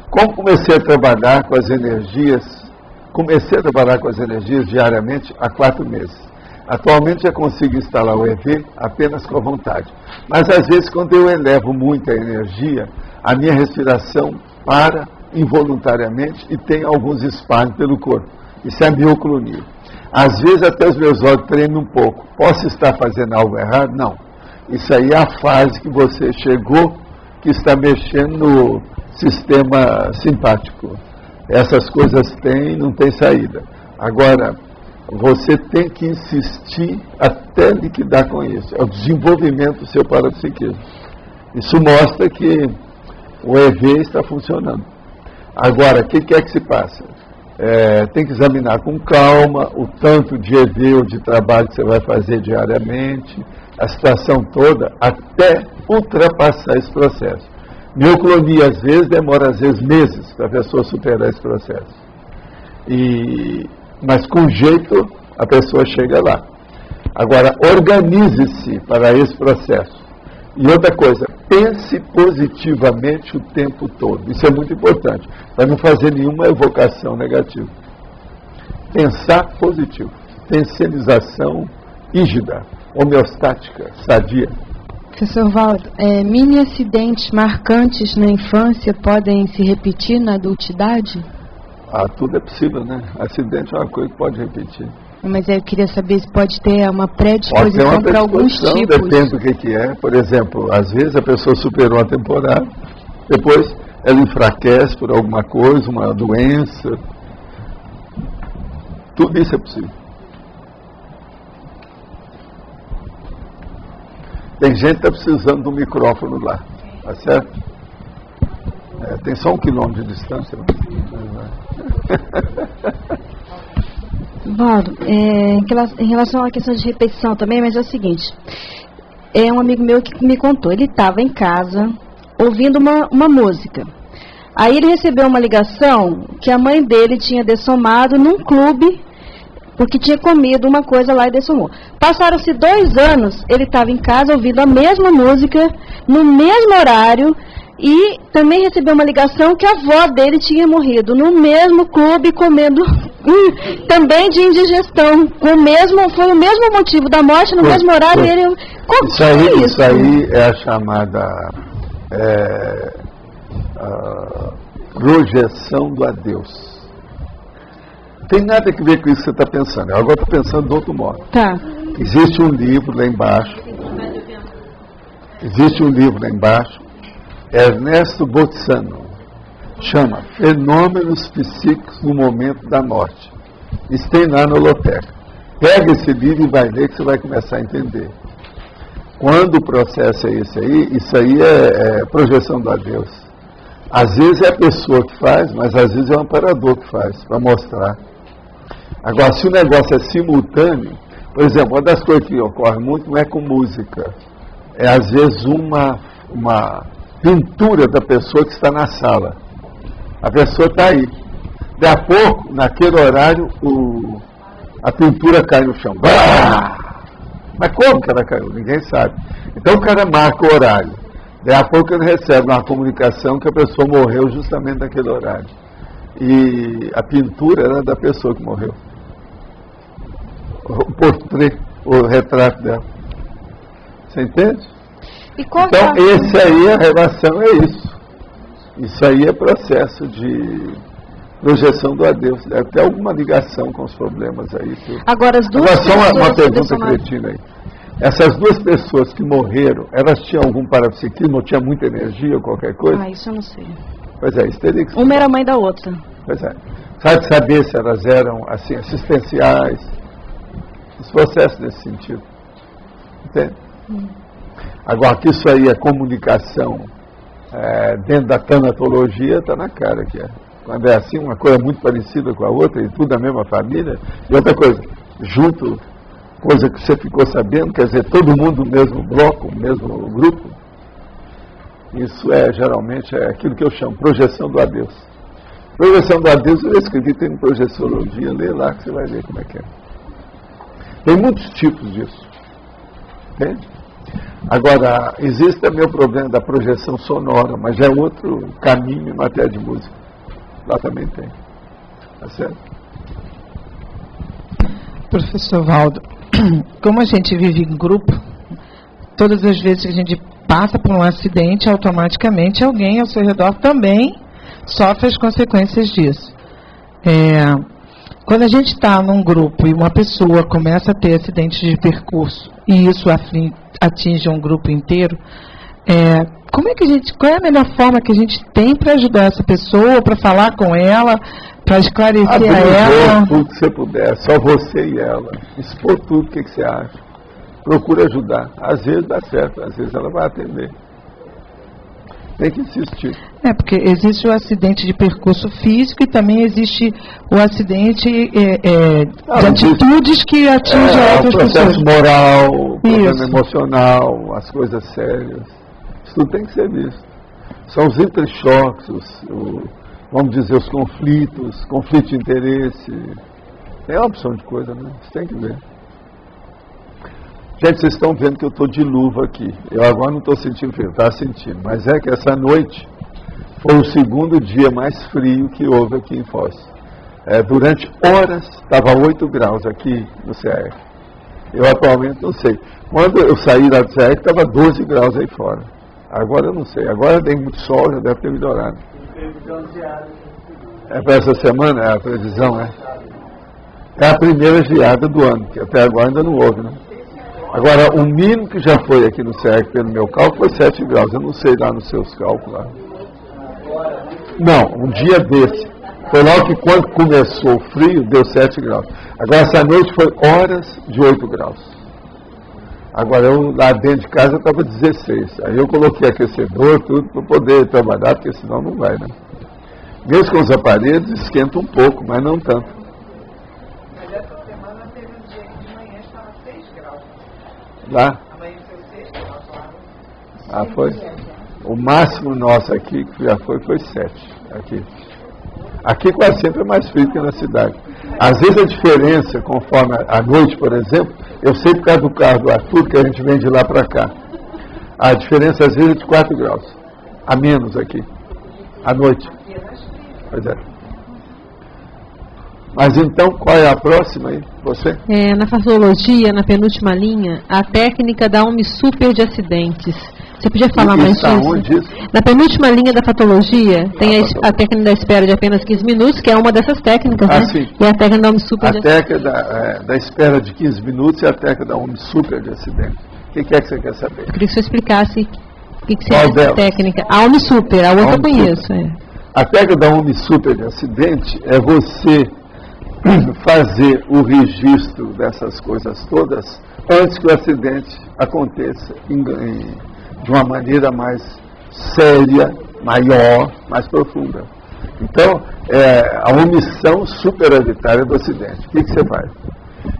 Como comecei a trabalhar com as energias diariamente há 4 meses. Atualmente já consigo instalar o EV apenas com a vontade. Mas às vezes quando eu elevo muito a energia, a minha respiração para involuntariamente e tem alguns espalhos pelo corpo. Isso é mioclonia. Às vezes até os meus olhos tremem um pouco. Posso estar fazendo algo errado? Não. Isso aí é a fase que você chegou, que está mexendo no sistema simpático. Essas coisas não tem saída. Agora, você tem que insistir até liquidar com isso. É o desenvolvimento do seu parapsiquismo. Isso mostra que o EV está funcionando. Agora, o que é que se passa? Tem que examinar com calma o tanto de EV ou de trabalho que você vai fazer diariamente, a situação toda, até ultrapassar esse processo. Mioclonia, às vezes, demora meses para a pessoa superar esse processo. Mas com jeito, a pessoa chega lá. Agora, organize-se para esse processo. E outra coisa, pense positivamente o tempo todo. Isso é muito importante, para não fazer nenhuma evocação negativa. Pensar positivo. Tensionização rígida, homeostática, sadia. Professor Valdo, mini acidentes marcantes na infância podem se repetir na adultidade? Tudo é possível, né? Acidente é uma coisa que pode repetir. Mas eu queria saber se pode ter uma predisposição para alguns tipos. Depende do que é. Por exemplo, às vezes a pessoa superou a temporada, depois ela enfraquece por alguma coisa, uma doença. Tudo isso é possível. Tem gente que está precisando de um micrófono lá, tá certo? Tem só 1 quilômetro de distância. Valdo, em relação à questão de repetição também, mas é o seguinte, um amigo meu que me contou, ele estava em casa ouvindo uma música, aí ele recebeu uma ligação que a mãe dele tinha dessomado num clube, porque tinha comido uma coisa lá e dessomou. Passaram-se 2 anos, ele estava em casa ouvindo a mesma música, no mesmo horário, e também recebeu uma ligação que a avó dele tinha morrido no mesmo clube, comendo também de indigestão. Foi o mesmo motivo da morte, no mesmo horário. Ele, isso aí é a chamada projeção do adeus. Tem nada a ver com isso que você está pensando. Eu agora estou pensando de outro modo. Tá. Existe um livro lá embaixo. Ernesto Bozzano, chama Fenômenos Psíquicos no Momento da Morte. Isso tem lá na holoteca. Pega esse livro e vai ler que você vai começar a entender. Quando o processo é esse aí, isso aí é projeção do adeus. Às vezes é a pessoa que faz, mas às vezes é o amparador que faz, para mostrar. Agora, se o negócio é simultâneo, por exemplo, uma das coisas que ocorre muito não é com música. É às vezes uma pintura da pessoa que está na sala. A pessoa está aí. De a pouco, naquele horário, a pintura cai no chão. Mas como que ela caiu? Ninguém sabe. Então o cara marca o horário. De a pouco ele recebe uma comunicação que a pessoa morreu justamente naquele horário. E a pintura era da pessoa que morreu. O portrait, o retrato dela. Você entende? Então, esse aí, a relação é isso. Isso aí é processo de projeção do adeus. Deve ter alguma ligação com os problemas aí. Agora, as duas pessoas... Só uma pergunta cretina aí. Essas 2 pessoas que morreram, elas tinham algum parapsiquismo, ou tinha muita energia ou qualquer coisa? Isso eu não sei. Pois é, isso teria que... Uma era mãe da outra. Pois é. Sabe saber se elas eram, assim, assistenciais? Esse processo nesse sentido. Entende? Agora, que isso aí é comunicação dentro da tanatologia, está na cara que é. Quando é assim, uma coisa muito parecida com a outra, e tudo da mesma família. E outra coisa, junto, coisa que você ficou sabendo, quer dizer, todo mundo no mesmo bloco, no mesmo grupo. Isso geralmente, aquilo que eu chamo projeção do adeus. Projeção do adeus, eu escrevi, tem projeciologia, lê lá que você vai ver como é que é. Tem muitos tipos disso. Entende? Agora, existe também o problema da projeção sonora, mas é outro caminho em matéria de música. Lá também tem. Tá certo? Professor Valdo, como a gente vive em grupo, todas as vezes que a gente passa por um acidente, automaticamente alguém ao seu redor também sofre as consequências disso. Quando a gente está num grupo e uma pessoa começa a ter acidente de percurso e isso atinge um grupo inteiro, qual é a melhor forma que a gente tem para ajudar essa pessoa, para falar com ela, para esclarecer a ela? Tudo que você puder, só você e ela. Expor tudo, o que você acha. Procura ajudar. Às vezes dá certo, às vezes ela vai atender. Tem que insistir. Porque existe o acidente de percurso físico e também existe o acidente de atitudes que atingem outras pessoas. O processo moral, o problema emocional, as coisas sérias. Isso tudo tem que ser visto. São os entrechoques, vamos dizer, os conflitos, conflito de interesse. É uma opção de coisa, né? Você tem que ver. Gente, vocês estão vendo que eu estou de luva aqui. Eu agora não estou sentindo frio, estava sentindo. Mas é que essa noite foi o segundo dia mais frio que houve aqui em Foz. Durante horas, estava 8 graus aqui no CAF. Eu atualmente não sei. Quando eu saí da CAF, estava 12 graus aí fora. Agora eu não sei. Agora tem muito sol, já deve ter melhorado. Para essa semana, a previsão, é a primeira geada do ano, que até agora ainda não houve, né? Agora, o mínimo que já foi aqui no CERC, pelo meu cálculo, foi 7 graus. Eu não sei lá nos seus cálculos. Lá. Não, um dia desse. Foi logo que quando começou o frio, deu 7 graus. Agora, essa noite foi horas de 8 graus. Agora, eu lá dentro de casa estava 16. Aí eu coloquei aquecedor, tudo, para poder trabalhar, porque senão não vai, né? Mesmo com os aparelhos, esquenta um pouco, mas não tanto. Lá? Foi? O máximo nosso aqui, que já foi 7. Aqui quase sempre é mais frio que na cidade. Às vezes a diferença, conforme a noite, por exemplo, eu sei por causa do carro do Arthur, que a gente vem de lá para cá. A diferença às vezes é de 4 graus. A menos aqui. À noite. Pois é. Mas então, qual é a próxima aí? Você? Na patologia, na penúltima linha, a técnica da OmniSuper de acidentes. Você podia falar mais disso? Na penúltima linha da patologia, tem a técnica da espera de apenas 15 minutos, que é uma dessas técnicas, né? Sim. E a técnica da OmniSuper de acidentes. A técnica da espera de 15 minutos e a técnica da OmniSuper de acidentes. O que é que você quer saber? Eu queria que você explicasse o que seria essa técnica. A OmniSuper, a outra eu conheço. A técnica da OmniSuper de acidente é você fazer o registro dessas coisas todas antes que o acidente aconteça de uma maneira mais séria, maior, mais profunda. Então, a omissão superavitária do acidente. O que você faz?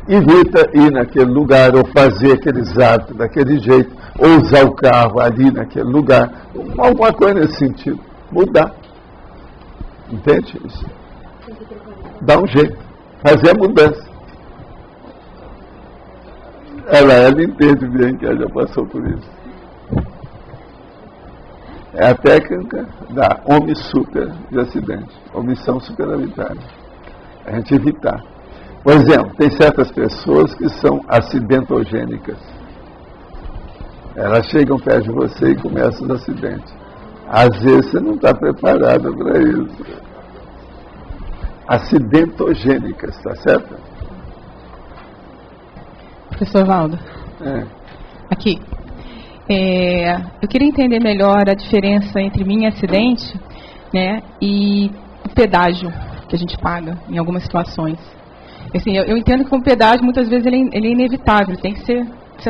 Evita ir naquele lugar ou fazer aqueles atos daquele jeito, ou usar o carro ali naquele lugar, alguma coisa nesse sentido. Mudar. Entende isso? Dá um jeito. Fazer a mudança. Ela entende bem que ela já passou por isso. É a técnica da OmniSuper de acidente. Omissão superavitária. A gente evitar. Por exemplo, tem certas pessoas que são acidentogênicas. Elas chegam perto de você e começam os acidentes. Às vezes você não está preparado para isso. Acidentogênicas, tá certo? Professor Valdo. Aqui. Eu queria entender melhor a diferença entre mini acidente, né, e o pedágio que a gente paga em algumas situações. Assim, eu entendo que o pedágio muitas vezes ele é inevitável, tem que ser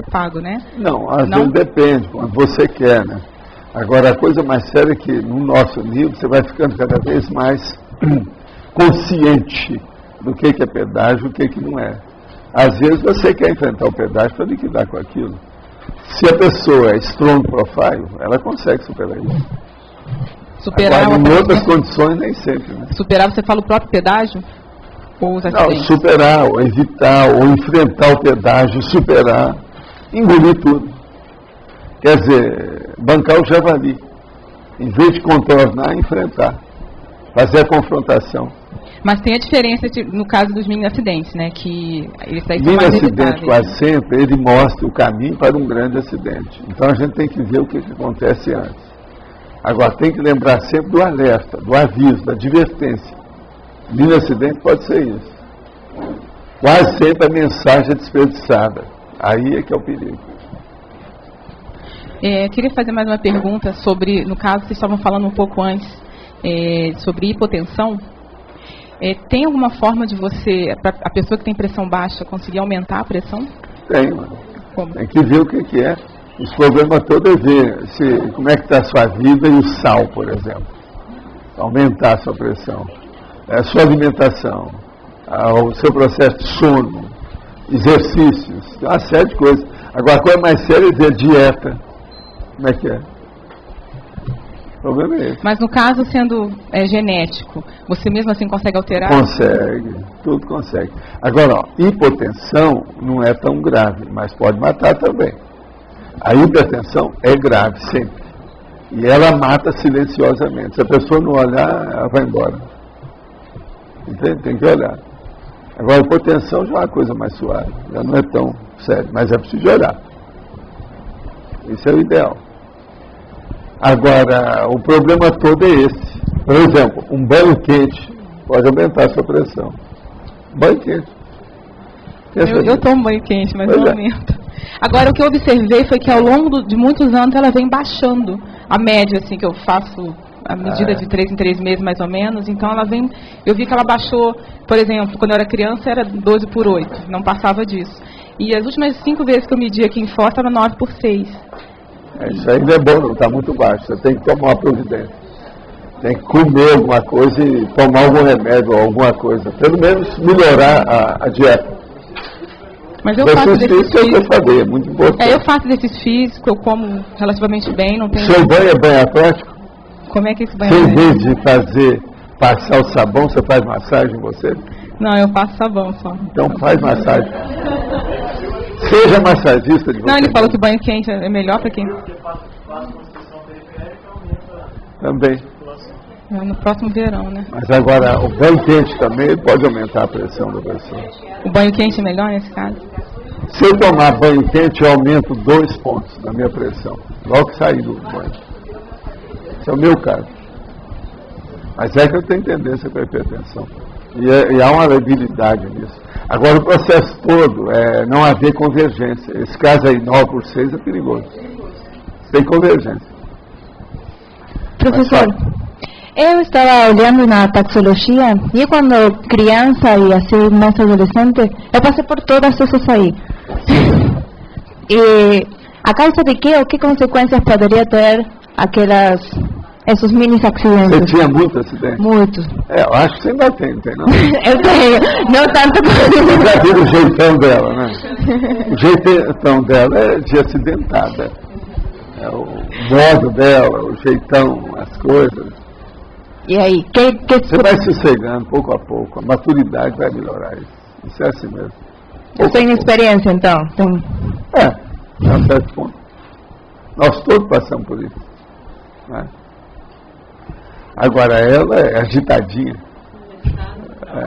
pago, né? Não, às vezes depende, quando você quer, né? Agora, a coisa mais séria é que no nosso nível você vai ficando cada vez mais consciente do que é pedágio e o que não é. Às vezes você quer enfrentar o pedágio para liquidar com aquilo. Se a pessoa é strong profile, ela consegue superar isso. Superar agora, em outras condições, nem sempre. Né? Superar, você fala o próprio pedágio? Ou os acidentes? Não, superar, ou evitar, ou enfrentar o pedágio, superar, engolir tudo. Quer dizer, bancar o javali. Em vez de contornar, enfrentar. Fazer a confrontação. Mas tem a diferença no caso dos mini acidentes, né? Que eles aí são mini mais acidente, evitáveis. quase sempre, ele mostra o caminho para um grande acidente. Então a gente tem que ver o que acontece antes. Agora, tem que lembrar sempre do alerta, do aviso, da advertência. Mini acidente pode ser isso. Quase sempre a mensagem é desperdiçada. Aí é que é o perigo. Queria fazer mais uma pergunta sobre, no caso, vocês estavam falando um pouco antes sobre hipotensão. Tem alguma forma de você, a pessoa que tem pressão baixa, conseguir aumentar a pressão? Tem, mano. Tem que ver o que é. Os problemas todos é ver como é que está a sua vida e o sal, por exemplo. Aumentar a sua pressão. A sua alimentação, o seu processo de sono, exercícios, uma série de coisas. Agora, a coisa mais séria é ver dieta. Como é que é? O problema é esse. Mas no caso, sendo genético, você mesmo assim consegue alterar? Consegue, tudo consegue. Agora, ó, hipotensão não é tão grave, mas pode matar também. A hipertensão é grave sempre. E ela mata silenciosamente. Se a pessoa não olhar, ela vai embora. Entende? Tem que olhar. Agora, a hipotensão já é uma coisa mais suave. Já não é tão sério, mas é preciso olhar. Isso é o ideal. Agora, o problema todo é esse. Por exemplo, um banho quente pode aumentar a sua pressão. Banho quente. Eu tomo banho quente, mas não aumenta. Agora, o que eu observei foi que ao longo de muitos anos ela vem baixando. A média, assim, que eu faço, a medida de 3 em 3 meses, mais ou menos. Então, ela vem... Eu vi que ela baixou, por exemplo, quando eu era criança, era 12/8. Não passava disso. E as últimas 5 vezes que eu medi aqui em Foz, estava 9/6. Isso ainda é bom, não está muito baixo. Você tem que tomar uma providência. Tem que comer alguma coisa e tomar algum remédio ou alguma coisa. Pelo menos melhorar a dieta. Mas eu faço exercício físico. Eu falei, é muito importante. Eu faço exercício físico, eu como relativamente bem, não tenho... Seu banho é banho atlético? Como é que esse banho é? Em vez de passar o sabão, você faz massagem em você? Não, eu passo sabão só. Então faz massagem. Seja massagista de você. Não, ele falou que banho quente é melhor para quem... Também. No próximo verão, né? Mas agora, o banho quente também pode aumentar a pressão da pessoa. O banho quente é melhor nesse caso? Se eu tomar banho quente, eu aumento 2 pontos na minha pressão. Logo que sair do banho. Esse é o meu caso. Mas é que eu tenho tendência para hipertensão. E há uma habilidade nisso. Agora, o processo todo é não haver convergência. Esse caso aí, 9/6, é perigoso. Tem convergência. Professor, eu estava olhando na taxologia e quando criança e assim mais adolescente, eu passei por todas essas aí. E a causa de quê ou que consequências poderia ter esses mini acidentes? Você tinha muito acidente? Muito. Eu acho que você ainda tem, não tem não? Eu tenho, não tanto como... Você já viu o jeitão dela, né? O jeitão dela é de acidentada. É o modo dela, o jeitão, as coisas. E aí? Você vai sossegando pouco a pouco, a maturidade vai melhorar isso. Isso é assim mesmo. Eu tenho experiência, então? A um certo ponto. Nós todos passamos por isso. Né? Agora, ela é agitadinha.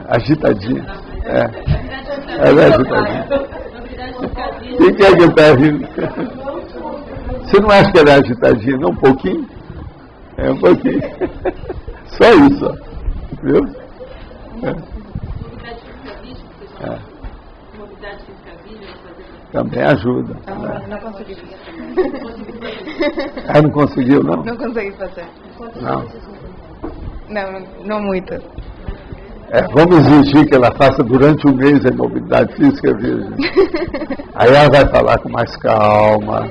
Agitadinha. Ela é agitadinha. Quem que está rindo? Você não acha que ela é agitadinha, não? Um pouquinho? É um pouquinho. Só isso, ó. Viu? Também ajuda. Não consegui fazer. Não conseguiu, não? Não consegui fazer. Não muito. Vamos exigir que ela faça durante um mês a imobilidade física virgem. Aí ela vai falar com mais calma.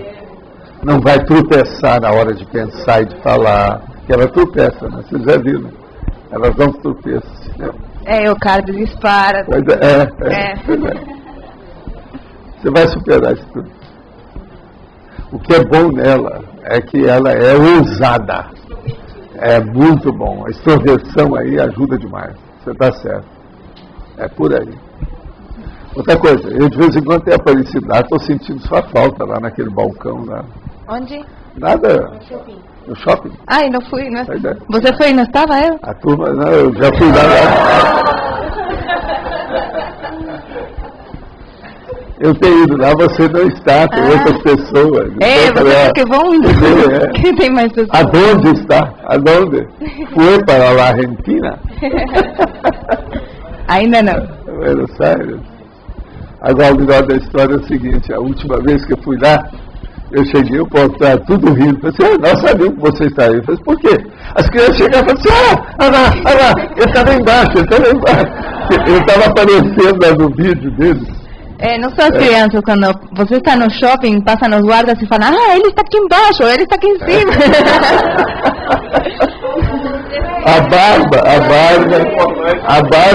Não vai tropeçar na hora de pensar e de falar. Que ela tropeça, né? Vocês já viram. Elas não tropeçam. Né? O cardio dispara. Você vai superar isso tudo. O que é bom nela é que ela é ousada. É muito bom. A extroversão aí ajuda demais. Você está certo. É por aí. Outra coisa, eu de vez em quando tenho aparecido lá, estou sentindo sua falta lá naquele balcão lá. Onde? Nada. No shopping. Ai, não fui, né? Você foi, não estava eu? A turma, não, eu já fui lá. Eu tenho ido lá, você não está, tem outras pessoas. Vocês que vão indo. Quem tem mais pessoas? Aonde está? Aonde? Foi para a Argentina? Ainda não. Buenos Aires. Agora, o melhor da história é o seguinte, a última vez que eu fui lá, eu cheguei, o povo estava tudo rindo. Eu falei, nós sabíamos que você está aí. Eu falei, por quê? As crianças chegavam e falaram assim, olha lá, ele está lá embaixo, ele está lá embaixo. Ele estava aparecendo lá no vídeo deles. Não são as crianças, quando você está no shopping, passa nos guardas e fala, ele está aqui embaixo, ele está aqui em cima. A barba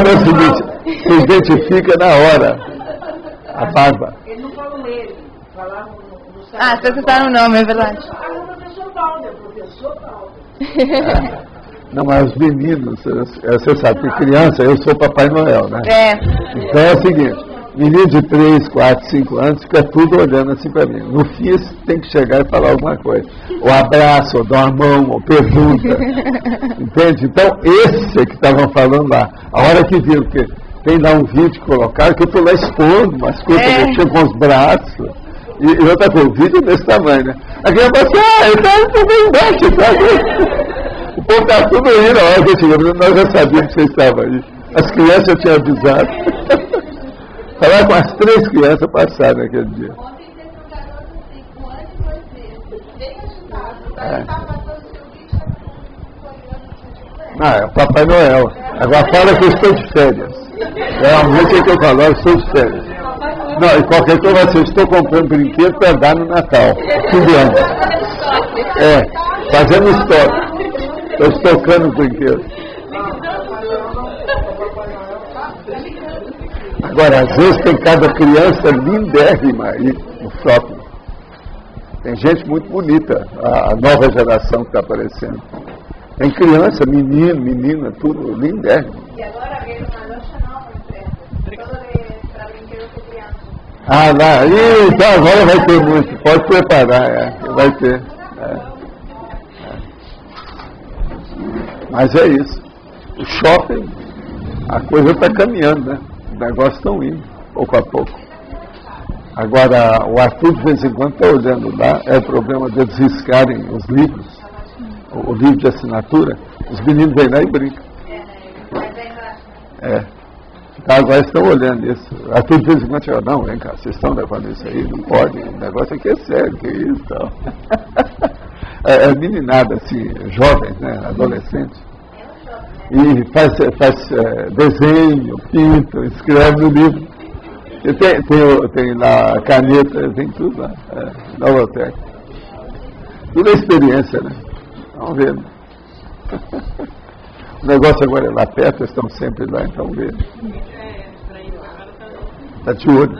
é o seguinte, se identifica na hora. A barba. Ele não falou ele, falava no você está no nome, é verdade. Professor Paulo. Não, mas os meninos, você sabe que criança, eu sou Papai Noel, né? Então é o seguinte, menino de 3, 4, 5 anos fica tudo olhando assim para mim. No fim, tem que chegar e falar alguma coisa. Ou abraça, ou dá uma mão, ou pergunta. Entende? Então, esse que estavam falando lá, a hora que viram que tem lá um vídeo colocado, que eu estou lá expondo umas coisas, mexendo com os braços. E outra coisa, o vídeo desse tamanho, né? A criança fala assim, ele está tudo embaixo, sabe? O povo está tudo aí na hora que eu cheguei, nós já sabíamos que você estava aí. As crianças eu tinha avisado. Falar com as 3 crianças passaram naquele dia. É o Papai Noel. Agora fala que eu estou de férias. Realmente que eu falo, eu estou de férias. Não, e qualquer coisa assim, eu estou comprando brinquedo para dar no Natal. Tudo antes. Fazendo estoque. Estou estocando brinquedo. Agora, às vezes tem cada criança lindérrima aí no shopping. Tem gente muito bonita, a nova geração que está aparecendo. Tem criança, menino, menina, tudo lindérrimo. E agora veio uma loja nova na frente, para brinquedo com criança. Lá, então agora vai ter muito, pode preparar, vai ter. Mas é isso. O shopping, a coisa está caminhando, né? Os negócios estão indo, pouco a pouco. Agora, o Arthur de vez em quando está olhando lá, é o problema de eles riscarem os livros, o livro de assinatura, os meninos vêm lá e brincam. Então agora estão olhando isso. Arthur de vez em quando chega, não, vem cá, vocês estão levando isso aí, não pode, o negócio aqui é sério, que isso tal. É meninada, assim, jovens, né, adolescentes. E faz desenho, pinta, escreve no livro. E tem lá a caneta, tem tudo lá, na biblioteca. Tudo é experiência, né? Vamos ver. O negócio agora é lá perto, estão sempre lá, então vê. Está de olho.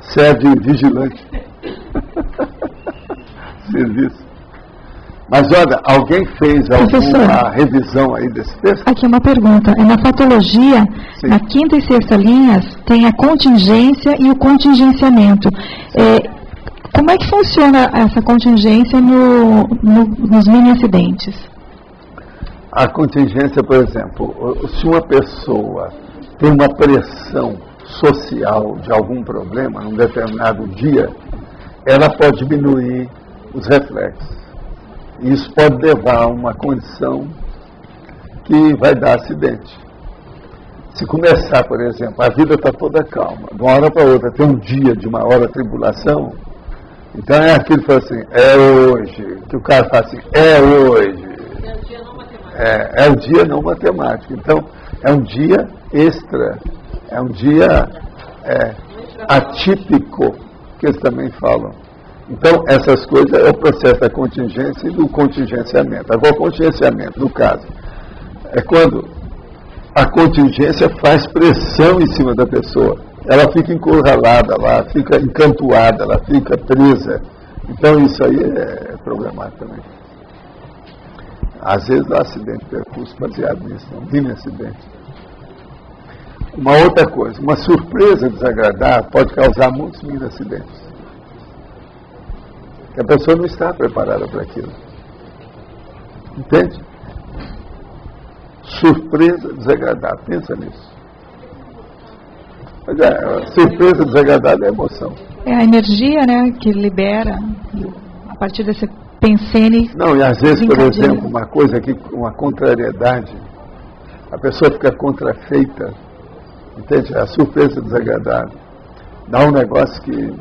Serve vigilante. Serviço. Mas olha, alguém fez alguma revisão aí desse texto? Aqui uma pergunta. Na fatologia, na quinta e sexta linhas, tem a contingência e o contingenciamento. Como é que funciona essa contingência nos mini-acidentes? A contingência, por exemplo, se uma pessoa tem uma pressão social de algum problema num determinado dia, ela pode diminuir os reflexos. Isso pode levar a uma condição que vai dar acidente. Se começar, por exemplo, a vida está toda calma, de uma hora para outra tem um dia de maior tribulação, então é aquilo que fala assim, é hoje, que o cara fala assim, é hoje. É o dia não matemático. Então, é um dia extra, é um dia atípico, que eles também falam. Então, essas coisas é o processo da contingência e do contingenciamento. Agora, o contingenciamento, no caso, é quando a contingência faz pressão em cima da pessoa. Ela fica encurralada, ela fica encantoada, ela fica presa. Então, isso aí é problemático também. Às vezes há acidente de percurso baseado nisso, não mini acidente. Uma outra coisa, uma surpresa desagradável pode causar muitos mini acidentes. que a pessoa não está preparada para aquilo. Entende? Surpresa desagradável. Pensa nisso. Mas surpresa desagradável é emoção. É a energia, né, que libera a partir desse pensene. Não, e às vezes, por exemplo, uma coisa aqui, uma contrariedade, a pessoa fica contrafeita, entende? A surpresa desagradável. Dá um negócio que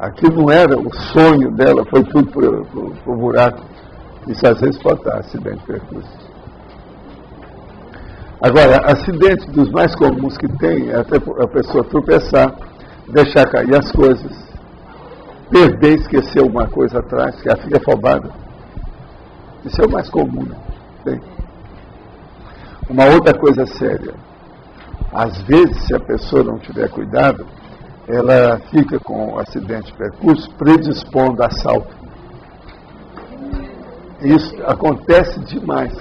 aquilo não era o sonho dela, foi tudo pro buraco. Isso às vezes pode dar acidente de percurso. Agora, acidentes dos mais comuns que tem é até a pessoa tropeçar, deixar cair as coisas, perder, esquecer alguma coisa atrás, que ela fica afobada. Isso é o mais comum, né? Bem, uma outra coisa séria. Às vezes, se a pessoa não tiver cuidado, ela fica com o acidente de percurso predispondo a assalto. Isso acontece demais.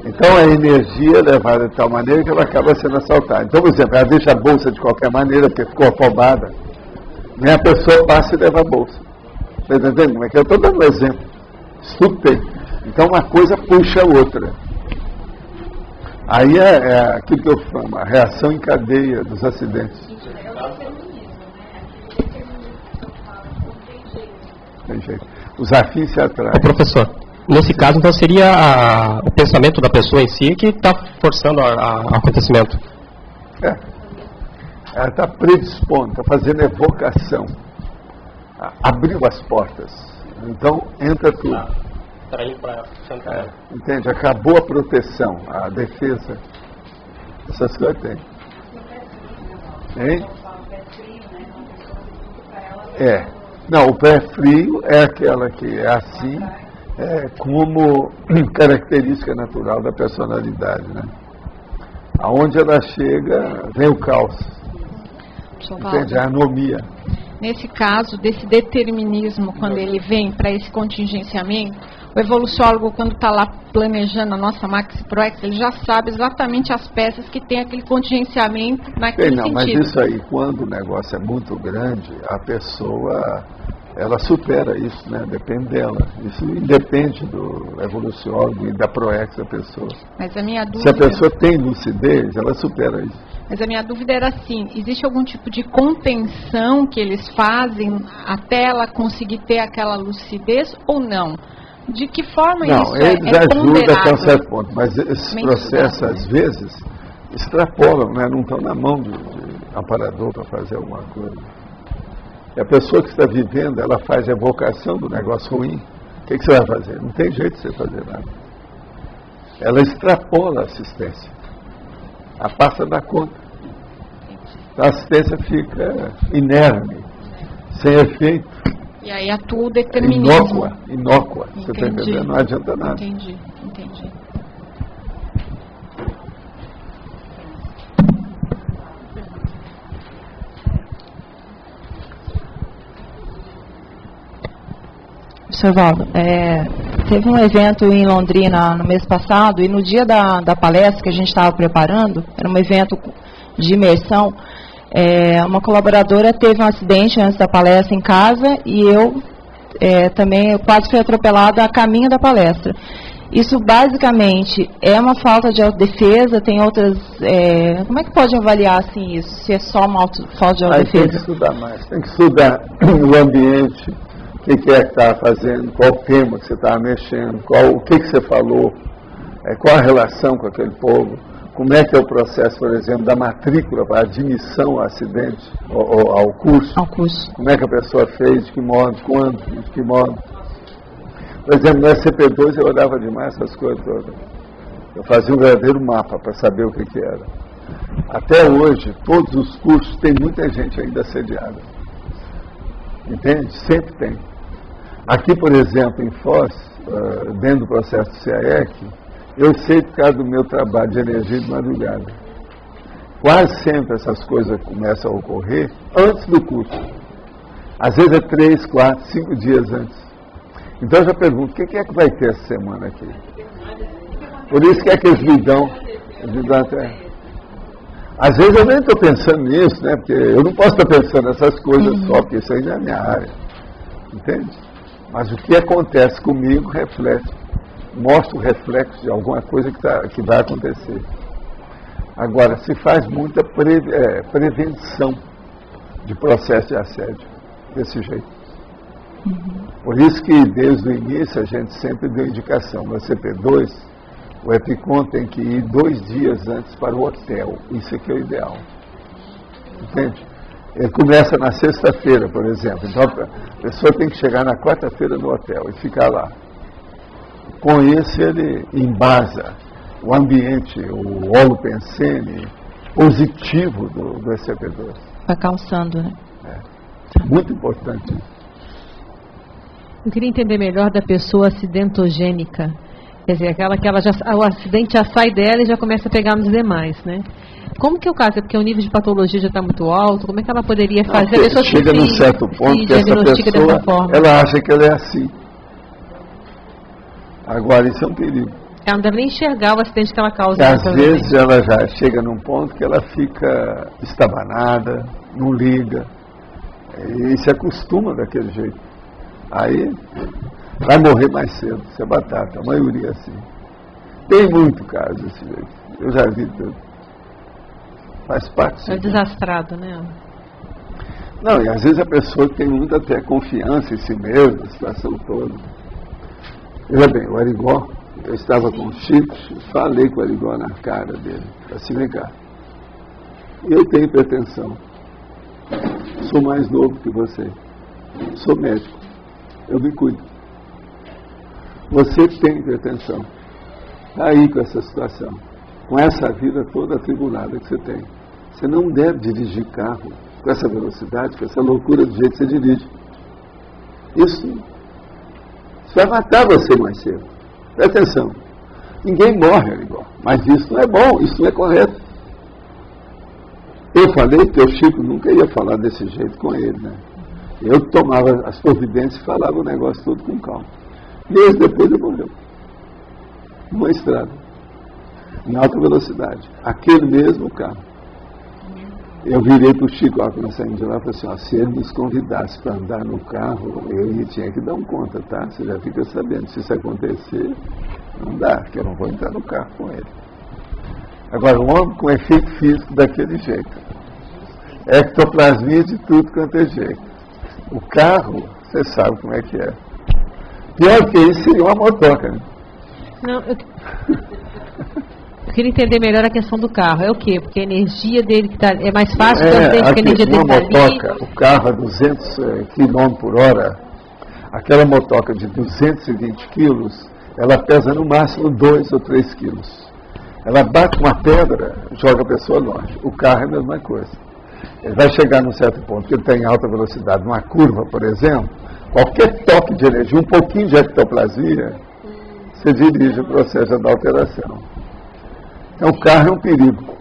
Então a energia é levada de tal maneira que ela acaba sendo assaltada. Então, por exemplo, ela deixa a bolsa de qualquer maneira, porque ficou afobada. Nem a pessoa passa e leva a bolsa. Está entendendo como é que eu estou dando um exemplo? Isso tudo tem. Então uma coisa puxa a outra. Aí é aquilo que eu falo, a reação em cadeia dos acidentes. Tem jeito. Os afins se atraem. Professor, nesse caso, então, seria o pensamento da pessoa em si que está forçando o acontecimento? Ela está predispondo, está fazendo evocação. Abriu as portas. Então, entra tudo. Entende? Acabou a proteção, a defesa. Essas coisas tem. Hein? Não, o pé frio é aquela que é assim, como característica natural da personalidade, né? Aonde ela chega, vem o caos. Entende? A anomia. Nesse caso, desse determinismo, quando ele vem para esse contingenciamento, o evoluciólogo, quando está lá planejando a nossa Max Proex, ele já sabe exatamente as peças que tem aquele contingenciamento naquele sentido. Mas isso aí, quando o negócio é muito grande, a pessoa, ela supera isso, né? Depende dela. Isso independe do evoluciólogo e da Proex da pessoa. Mas a minha dúvida... Se a pessoa tem lucidez, ela supera isso. Mas a minha dúvida era assim, existe algum tipo de contenção que eles fazem até ela conseguir ter aquela lucidez ou não? De que forma isso eles ajudam até um certo ponto, mas esses processos, às vezes, extrapolam, né? Não estão na mão de amparador para fazer alguma coisa. E a pessoa que está vivendo, ela faz a evocação do negócio ruim. O que você vai fazer? Não tem jeito de você fazer nada. Ela extrapola a assistência. A passa da conta. Então a assistência fica inerme, sem efeito. E aí atua o determinismo. Inócua. Você está entendendo? Não adianta nada. Entendi. Sr. Valdo, teve um evento em Londrina no mês passado, e no dia da palestra que a gente estava preparando, era um evento de imersão, uma colaboradora teve um acidente antes da palestra em casa, e eu também quase fui atropelada a caminho da palestra. Isso basicamente é uma falta de autodefesa, tem outras... como é que pode avaliar assim isso, se é só uma falta de autodefesa? Tem que estudar mais, tem que estudar o ambiente, o que é que está fazendo, qual o tema que você está mexendo, o que você falou, qual a relação com aquele povo, como é que é o processo, por exemplo, da matrícula para admissão ao acidente, ou ao curso. Como é que a pessoa fez, de que modo, quando, de que modo. Por exemplo, no SCP-2 eu olhava demais essas coisas todas. Eu fazia um verdadeiro mapa para saber o que era. Até hoje, todos os cursos, tem muita gente ainda assediada. Entende? Sempre tem. Aqui, por exemplo, em Foz, dentro do processo do CAEC, eu sei por causa do meu trabalho de energia de madrugada. Quase sempre essas coisas começam a ocorrer antes do curso. Às vezes é 3, 4, 5 dias antes. Então eu já pergunto, o que é que vai ter essa semana aqui? Por isso que é que eles me dão até... Às vezes eu nem estou pensando nisso, né? Porque eu não posso estar pensando nessas coisas só, porque isso aí não é a minha área. Entende? Mas o que acontece comigo reflete, mostra o reflexo de alguma coisa que vai acontecer. Agora, se faz muita prevenção de processo de assédio, desse jeito. Por isso que, desde o início, a gente sempre deu indicação. No CP2, o EPICOM tem que ir 2 dias antes para o hotel. Isso aqui é o ideal. Entende? Ele começa na sexta-feira, por exemplo. Então, a pessoa tem que chegar na quarta-feira no hotel e ficar lá. Com isso, ele embasa o ambiente, o holopensene positivo do ECP2. Vai calçando, né? Muito importante. Eu queria entender melhor da pessoa acidentogênica. Quer dizer, aquela que o acidente já sai dela e já começa a pegar nos demais, né? Como que é o caso? É porque o nível de patologia já está muito alto? Como é que ela poderia fazer? A pessoa chega num certo ponto que essa pessoa, ela acha que ela é assim. Agora, isso é um perigo. Ela não deve nem enxergar o acidente que ela causa. Às vezes ela já chega num ponto que ela fica estabanada, não liga, e se acostuma daquele jeito. Aí vai morrer mais cedo, isso é batata, a maioria é assim. Tem muito caso desse jeito, eu já vi tudo. Faz parte. É desastrado, né? Não, e às vezes a pessoa tem muita até confiança em si mesma, a situação toda. Veja bem, o Arigó, eu estava com o Chico, falei com o Arigó na cara dele, assim, vem cá. Eu tenho pretensão, sou mais novo que você, sou médico, eu me cuido. Você tem pretensão, está aí com essa situação, com essa vida toda atribulada que você tem. Você não deve dirigir carro com essa velocidade, com essa loucura do jeito que você dirige. Isso vai matar você mais cedo. Presta atenção. Ninguém morre igual. Mas isso não é bom, isso não é correto. Eu falei que o Chico nunca ia falar desse jeito com ele, né? Eu tomava as providências e falava o negócio todo com calma. Meses depois ele morreu. Numa estrada. Em alta velocidade. Aquele mesmo carro. Eu virei para o Chico, quando nós saímos de lá, e falei assim, ó, se ele nos convidasse para andar no carro, eu tinha que dar um conta, tá? Você já fica sabendo, se isso acontecer, não dá, porque eu não vou entrar no carro com ele. Agora, um homem com efeito físico daquele jeito, ectoplasmia de tudo quanto é jeito. O carro, você sabe como é que é. Pior que isso seria uma motoca, né? Não, eu queria entender melhor a questão do carro. É o quê? Porque a energia dele é mais fácil do acidente, porque a energia dele está motoca, o carro a 200 km por hora, aquela motoca de 220 quilos, ela pesa no máximo 2 ou 3 quilos. Ela bate uma pedra, joga a pessoa longe. O carro é a mesma coisa. Ele vai chegar num certo ponto, que ele está em alta velocidade, numa curva, por exemplo, qualquer toque de energia, um pouquinho de ectoplasmia, você dirige o processo da alteração. Então, o carro é um perigo.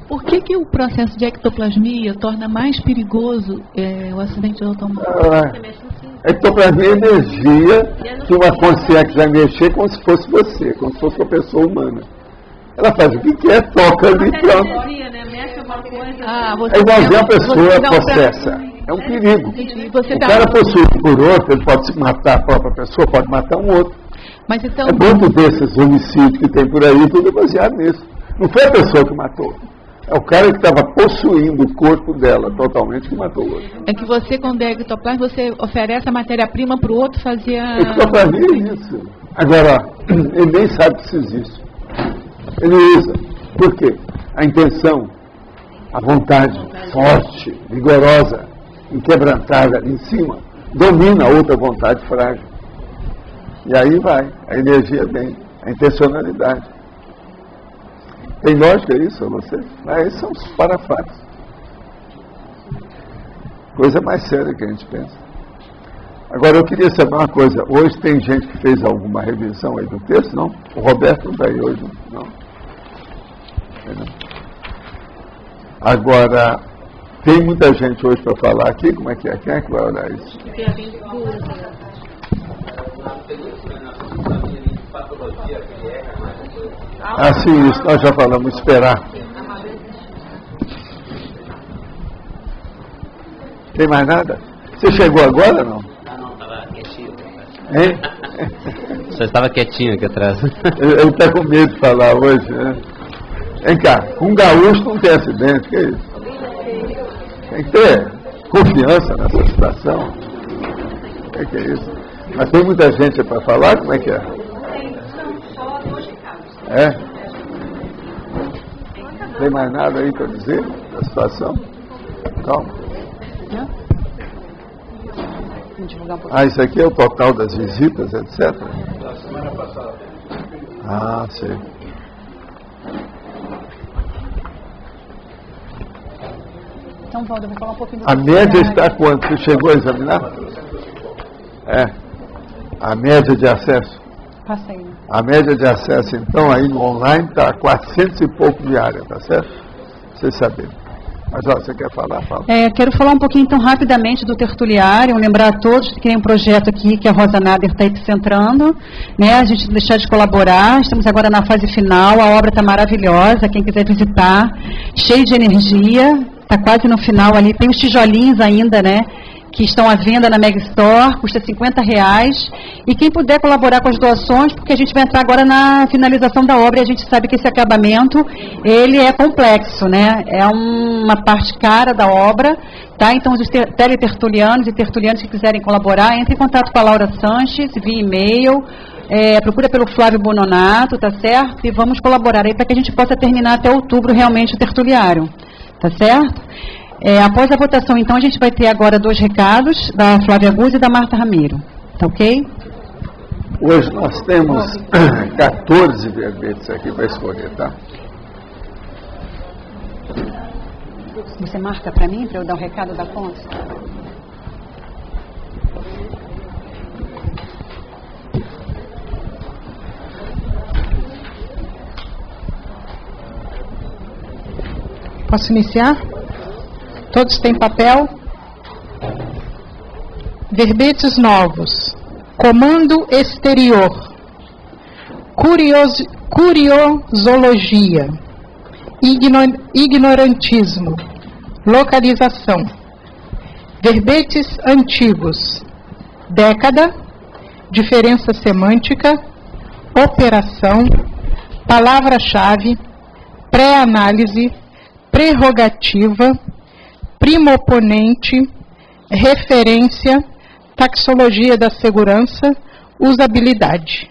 Por que o processo de ectoplasmia torna mais perigoso o acidente de automóvel? Ectoplasmia é energia que uma consciência vai mexer como se fosse você, como se fosse uma pessoa humana. Ela faz o que quer, toca ali, pronto. É igualzinho a pessoa processa. É um perigo. O cara possuído por outro, ele pode se matar a própria pessoa, pode matar um outro. Mas então... É muito desses homicídios que tem por aí, tudo é baseado nisso. Não foi a pessoa que matou. É o cara que estava possuindo o corpo dela totalmente que matou o outro. É que você, quando é ectoplasma, você oferece a matéria-prima para o outro fazer a... Ectoplasmia é isso. Agora, ele nem sabe que isso existe. Ele usa. Por quê? A intenção, a vontade forte, vigorosa, inquebrantável ali em cima, domina a outra vontade frágil. E aí vai, a energia vem, a intencionalidade. Tem lógica isso a você? Mas esses são os parafatos. Coisa mais séria que a gente pensa. Agora eu queria saber uma coisa, hoje tem gente que fez alguma revisão aí do texto, não? O Roberto não está aí hoje, não? Agora, tem muita gente hoje para falar aqui, como é que é? Quem é que vai olhar isso? Ah, sim, isso nós já falamos, esperar. Tem mais nada? Você chegou agora ou não? Não, estava quietinho. Hein? Só estava quietinho aqui atrás. Ele está com medo de falar hoje, né? Vem cá, um gaúcho não tem acidente, que é isso? Tem que ter confiança nessa situação. O que é isso? Mas tem muita gente para falar, como é que é? É? Tem mais nada aí para dizer da situação? Calma. Isso aqui é o total das visitas, etc. Da semana passada. Ah, sei. Então, Valdo, eu vou falar um pouquinho do A média está quanto? Você chegou a examinar? É. A média de acesso? Passei. A média de acesso, então, aí no online está 400 e pouco diária, tá certo? Vocês sabem. Mas, ó, você quer falar? Fala. Quero falar um pouquinho, então, rapidamente do tertuliário, lembrar a todos que tem um projeto aqui que a Rosa Nader está epicentrando, né? A gente não deixar de colaborar, estamos agora na fase final, a obra está maravilhosa, quem quiser visitar, cheio de energia, está quase no final ali, tem os tijolinhos ainda, né? Que estão à venda na Mega Store, custa R$50, e quem puder colaborar com as doações, porque a gente vai entrar agora na finalização da obra, e a gente sabe que esse acabamento, ele é complexo, né? É uma parte cara da obra, tá? Então, os teletertulianos e tertulianos que quiserem colaborar, entre em contato com a Laura Sanches, via e-mail, procura pelo Flávio Bononato, tá certo? E vamos colaborar aí para que a gente possa terminar até outubro realmente o tertuliário, tá certo? Após a votação, então, a gente vai ter agora 2 recados, da Flávia Guzzi e da Marta Ramiro. Tá ok? Hoje nós temos 14 verbetes aqui para escolher, tá? Você marca para mim, para eu dar o recado da conta? Posso iniciar? Todos têm papel? Verbetes novos. Comando exterior. Curiosologia. Ignorantismo. Localização. Verbetes antigos. Década. Diferença semântica. Operação. Palavra-chave. Pré-análise. Prerrogativa. Primoponente, referência, taxologia da segurança, usabilidade.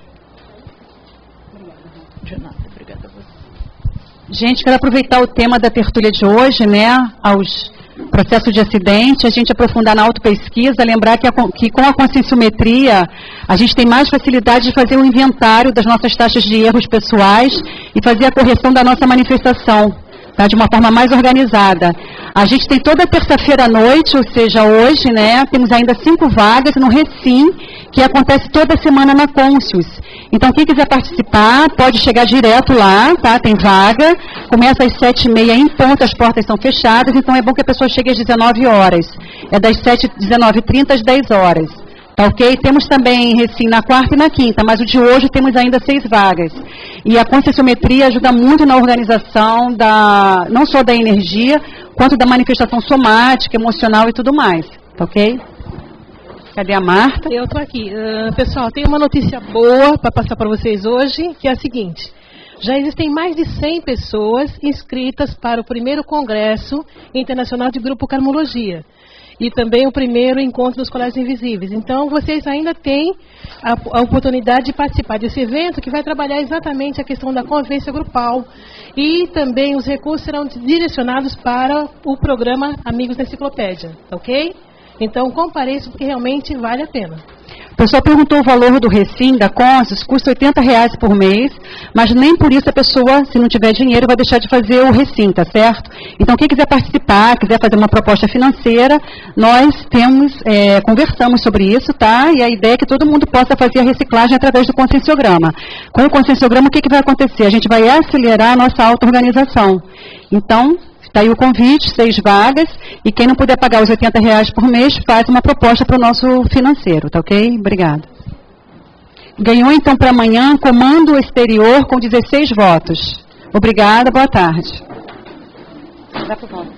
Obrigada a você. Gente, quero aproveitar o tema da tertúlia de hoje, né, aos processos de acidente, a gente aprofundar na autopesquisa, lembrar que com a conscienciometria a gente tem mais facilidade de fazer um inventário das nossas taxas de erros pessoais e fazer a correção da nossa manifestação. Tá, de uma forma mais organizada. A gente tem toda terça-feira à noite, ou seja, hoje, né, temos ainda 5 vagas no Recim, que acontece toda semana na Conscius. Então, quem quiser participar, pode chegar direto lá, tá? Tem vaga, começa às 7h30 em ponto, as portas são fechadas, então é bom que a pessoa chegue às 19 horas. É das 19h30 às 10 horas. Tá ok? Temos também Recim na quarta e na quinta, mas o de hoje temos ainda 6 vagas. E a conscienciometria ajuda muito na organização não só da energia, quanto da manifestação somática, emocional e tudo mais. Tá ok? Cadê a Marta? Eu estou aqui. Pessoal, tem uma notícia boa para passar para vocês hoje, que é a seguinte. Já existem mais de 100 pessoas inscritas para o primeiro Congresso Internacional de Grupo Karmologia. E também o primeiro encontro dos colégios invisíveis. Então, vocês ainda têm a oportunidade de participar desse evento, que vai trabalhar exatamente a questão da convivência grupal. E também os recursos serão direcionados para o programa Amigos da Enciclopédia, ok? Então, compareçam, porque realmente vale a pena. O pessoal perguntou o valor do Recim, da Conscius, custa R$80 por mês, mas nem por isso a pessoa, se não tiver dinheiro, vai deixar de fazer o Recim, tá certo? Então, quem quiser participar, quiser fazer uma proposta financeira, nós conversamos sobre isso, tá? E a ideia é que todo mundo possa fazer a reciclagem através do conscienciograma. Com o conscienciograma, o que vai acontecer? A gente vai acelerar a nossa auto-organização. Então, está aí o convite, 6 vagas, e quem não puder pagar os R$80 por mês, faz uma proposta para o nosso financeiro, tá ok? Obrigada. Ganhou então para amanhã Comando Exterior com 16 votos. Obrigada, boa tarde. Dá pro voto.